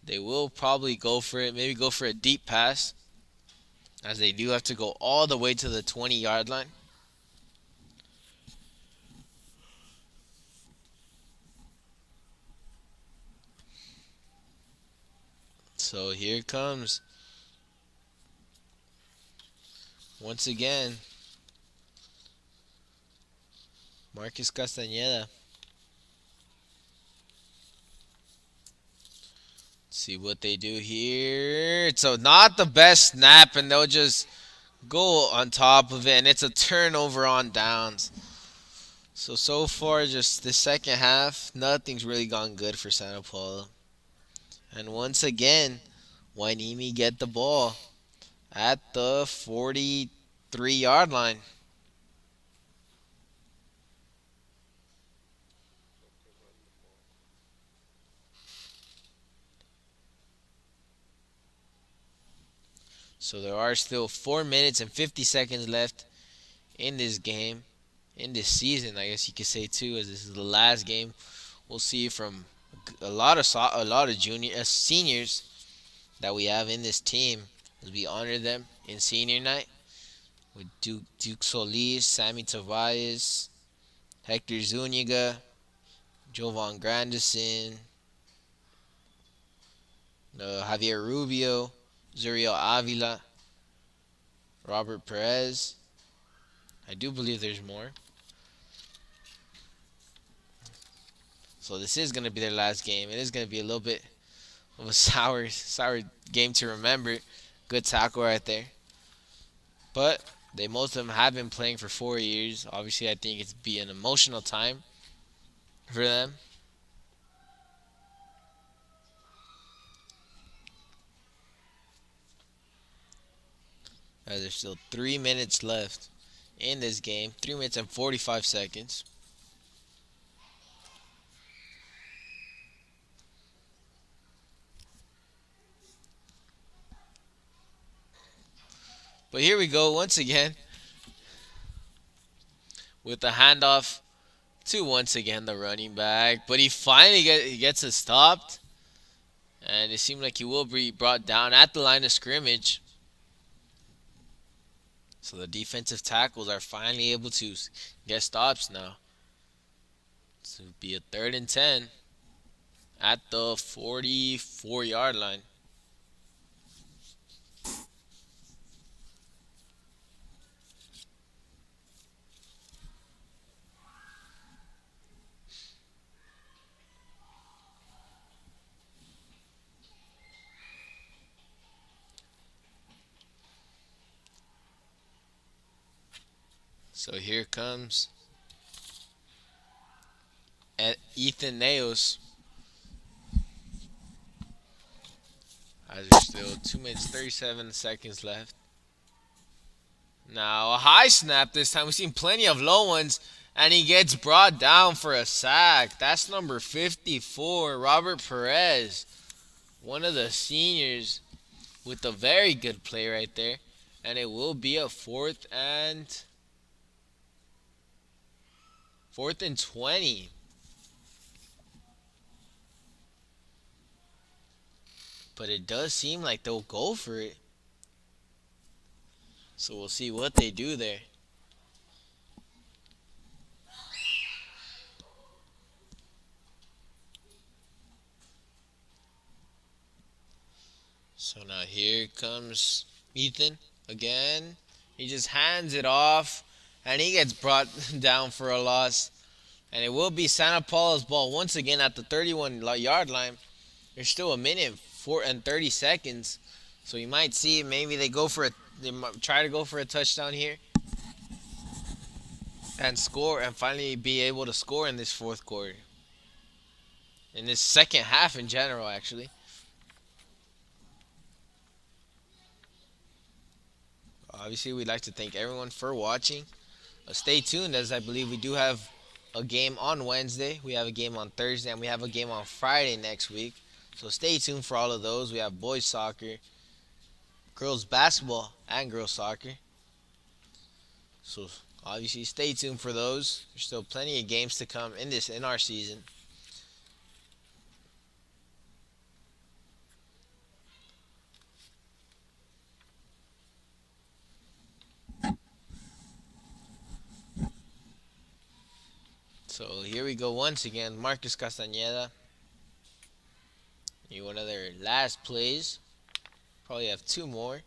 They will probably go for it, maybe go for a deep pass, as they do have to go all the way to the 20-yard line. So here it comes. Once again, Marcus Castañeda. See what they do here. So not the best snap, and they'll just go on top of it, and it's a turnover on downs. So far, just the second half, nothing's really gone good for Santa Paula. And once again, Hueneme get the ball. at the 43-yard line. So there are still 4 minutes and 50 seconds left in this game, in this season, I guess you could say too, as this is the last game we'll see from a lot of seniors that we have in this team as we honor them in senior night with Duke Solis, Sammy Tavares, Hector Zuniga, Jovan Grandison, Javier Rubio, Zuriel Avila, Robert Perez. I do believe there's more. So this is going to be their last game. It is going to be a little bit of a sour game to remember. Good tackle right there. But most of them have been playing for 4 years. Obviously, I think it's be an emotional time for them. There's still 3 minutes left in this game. 3 minutes and 45 seconds. But here we go once again with the handoff to once again the running back. But he finally gets it stopped. And it seemed like he will be brought down at the line of scrimmage. So the defensive tackles are finally able to get stops now. So it'll be a 3rd and 10 at the 44-yard line. So here comes Ethan Neos. As there's still 2 minutes 37 seconds left. Now a high snap this time. We've seen plenty of low ones. And he gets brought down for a sack. That's number 54, Robert Perez. One of the seniors with a very good play right there. And it will be a 4th and 20. But it does seem like they'll go for it. So we'll see what they do there. So now here comes Ethan again. He just hands it off. And he gets brought down for a loss. And it will be Santa Paula's ball once again at the 31-yard line. There's still a minute and 30 seconds. So you might see maybe they might try to go for a touchdown here. And score and finally be able to score in this 4th quarter. In this second half in general, actually. Obviously, we'd like to thank everyone for watching. Stay tuned, as I believe we do have a game on Wednesday. We have a game on Thursday, and we have a game on Friday next week. So stay tuned for all of those. We have boys soccer, girls basketball, and girls soccer. So obviously, stay tuned for those. There's still plenty of games to come in our season. So here we go once again. Marcus Castañeda. One of their last plays. Probably have 2 more.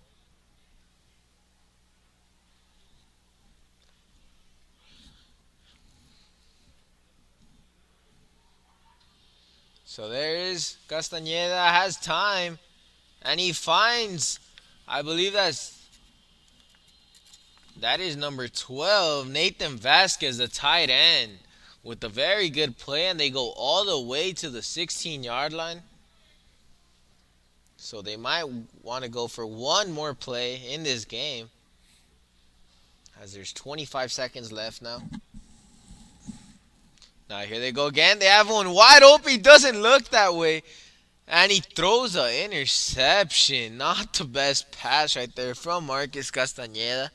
So there is Castañeda has time. And he finds, I believe that is number 12, Nathan Vasquez, the tight end, with a very good play, and they go all the way to the 16-yard line. So they might want to go for one more play in this game, as there's 25 seconds left now. Now here they go again. They have one wide open. He doesn't look that way. And he throws an interception. Not the best pass right there from Marcus Castañeda.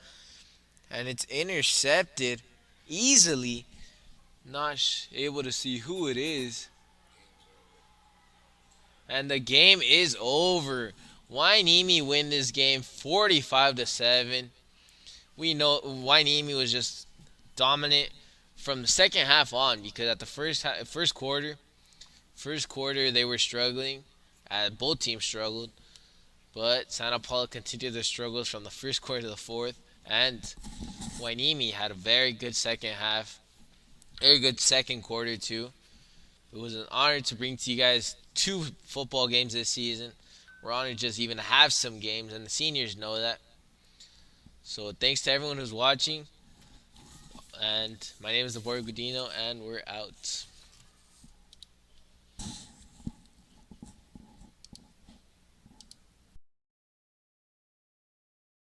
And it's intercepted easily. Not able to see who it is. And the game is over. Hueneme win this game 45-7. We know Hueneme was just dominant from the second half on, because at the first quarter they were struggling. Both teams struggled, but Santa Paula continued their struggles from the first quarter to the fourth, and Hueneme had a very good second half, very good second quarter too. It was an honor to bring to you guys 2 football games this season. We're honored just even to have some games, and the seniors know that. So thanks to everyone who's watching. And my name is Laborio Gudino, and we're out.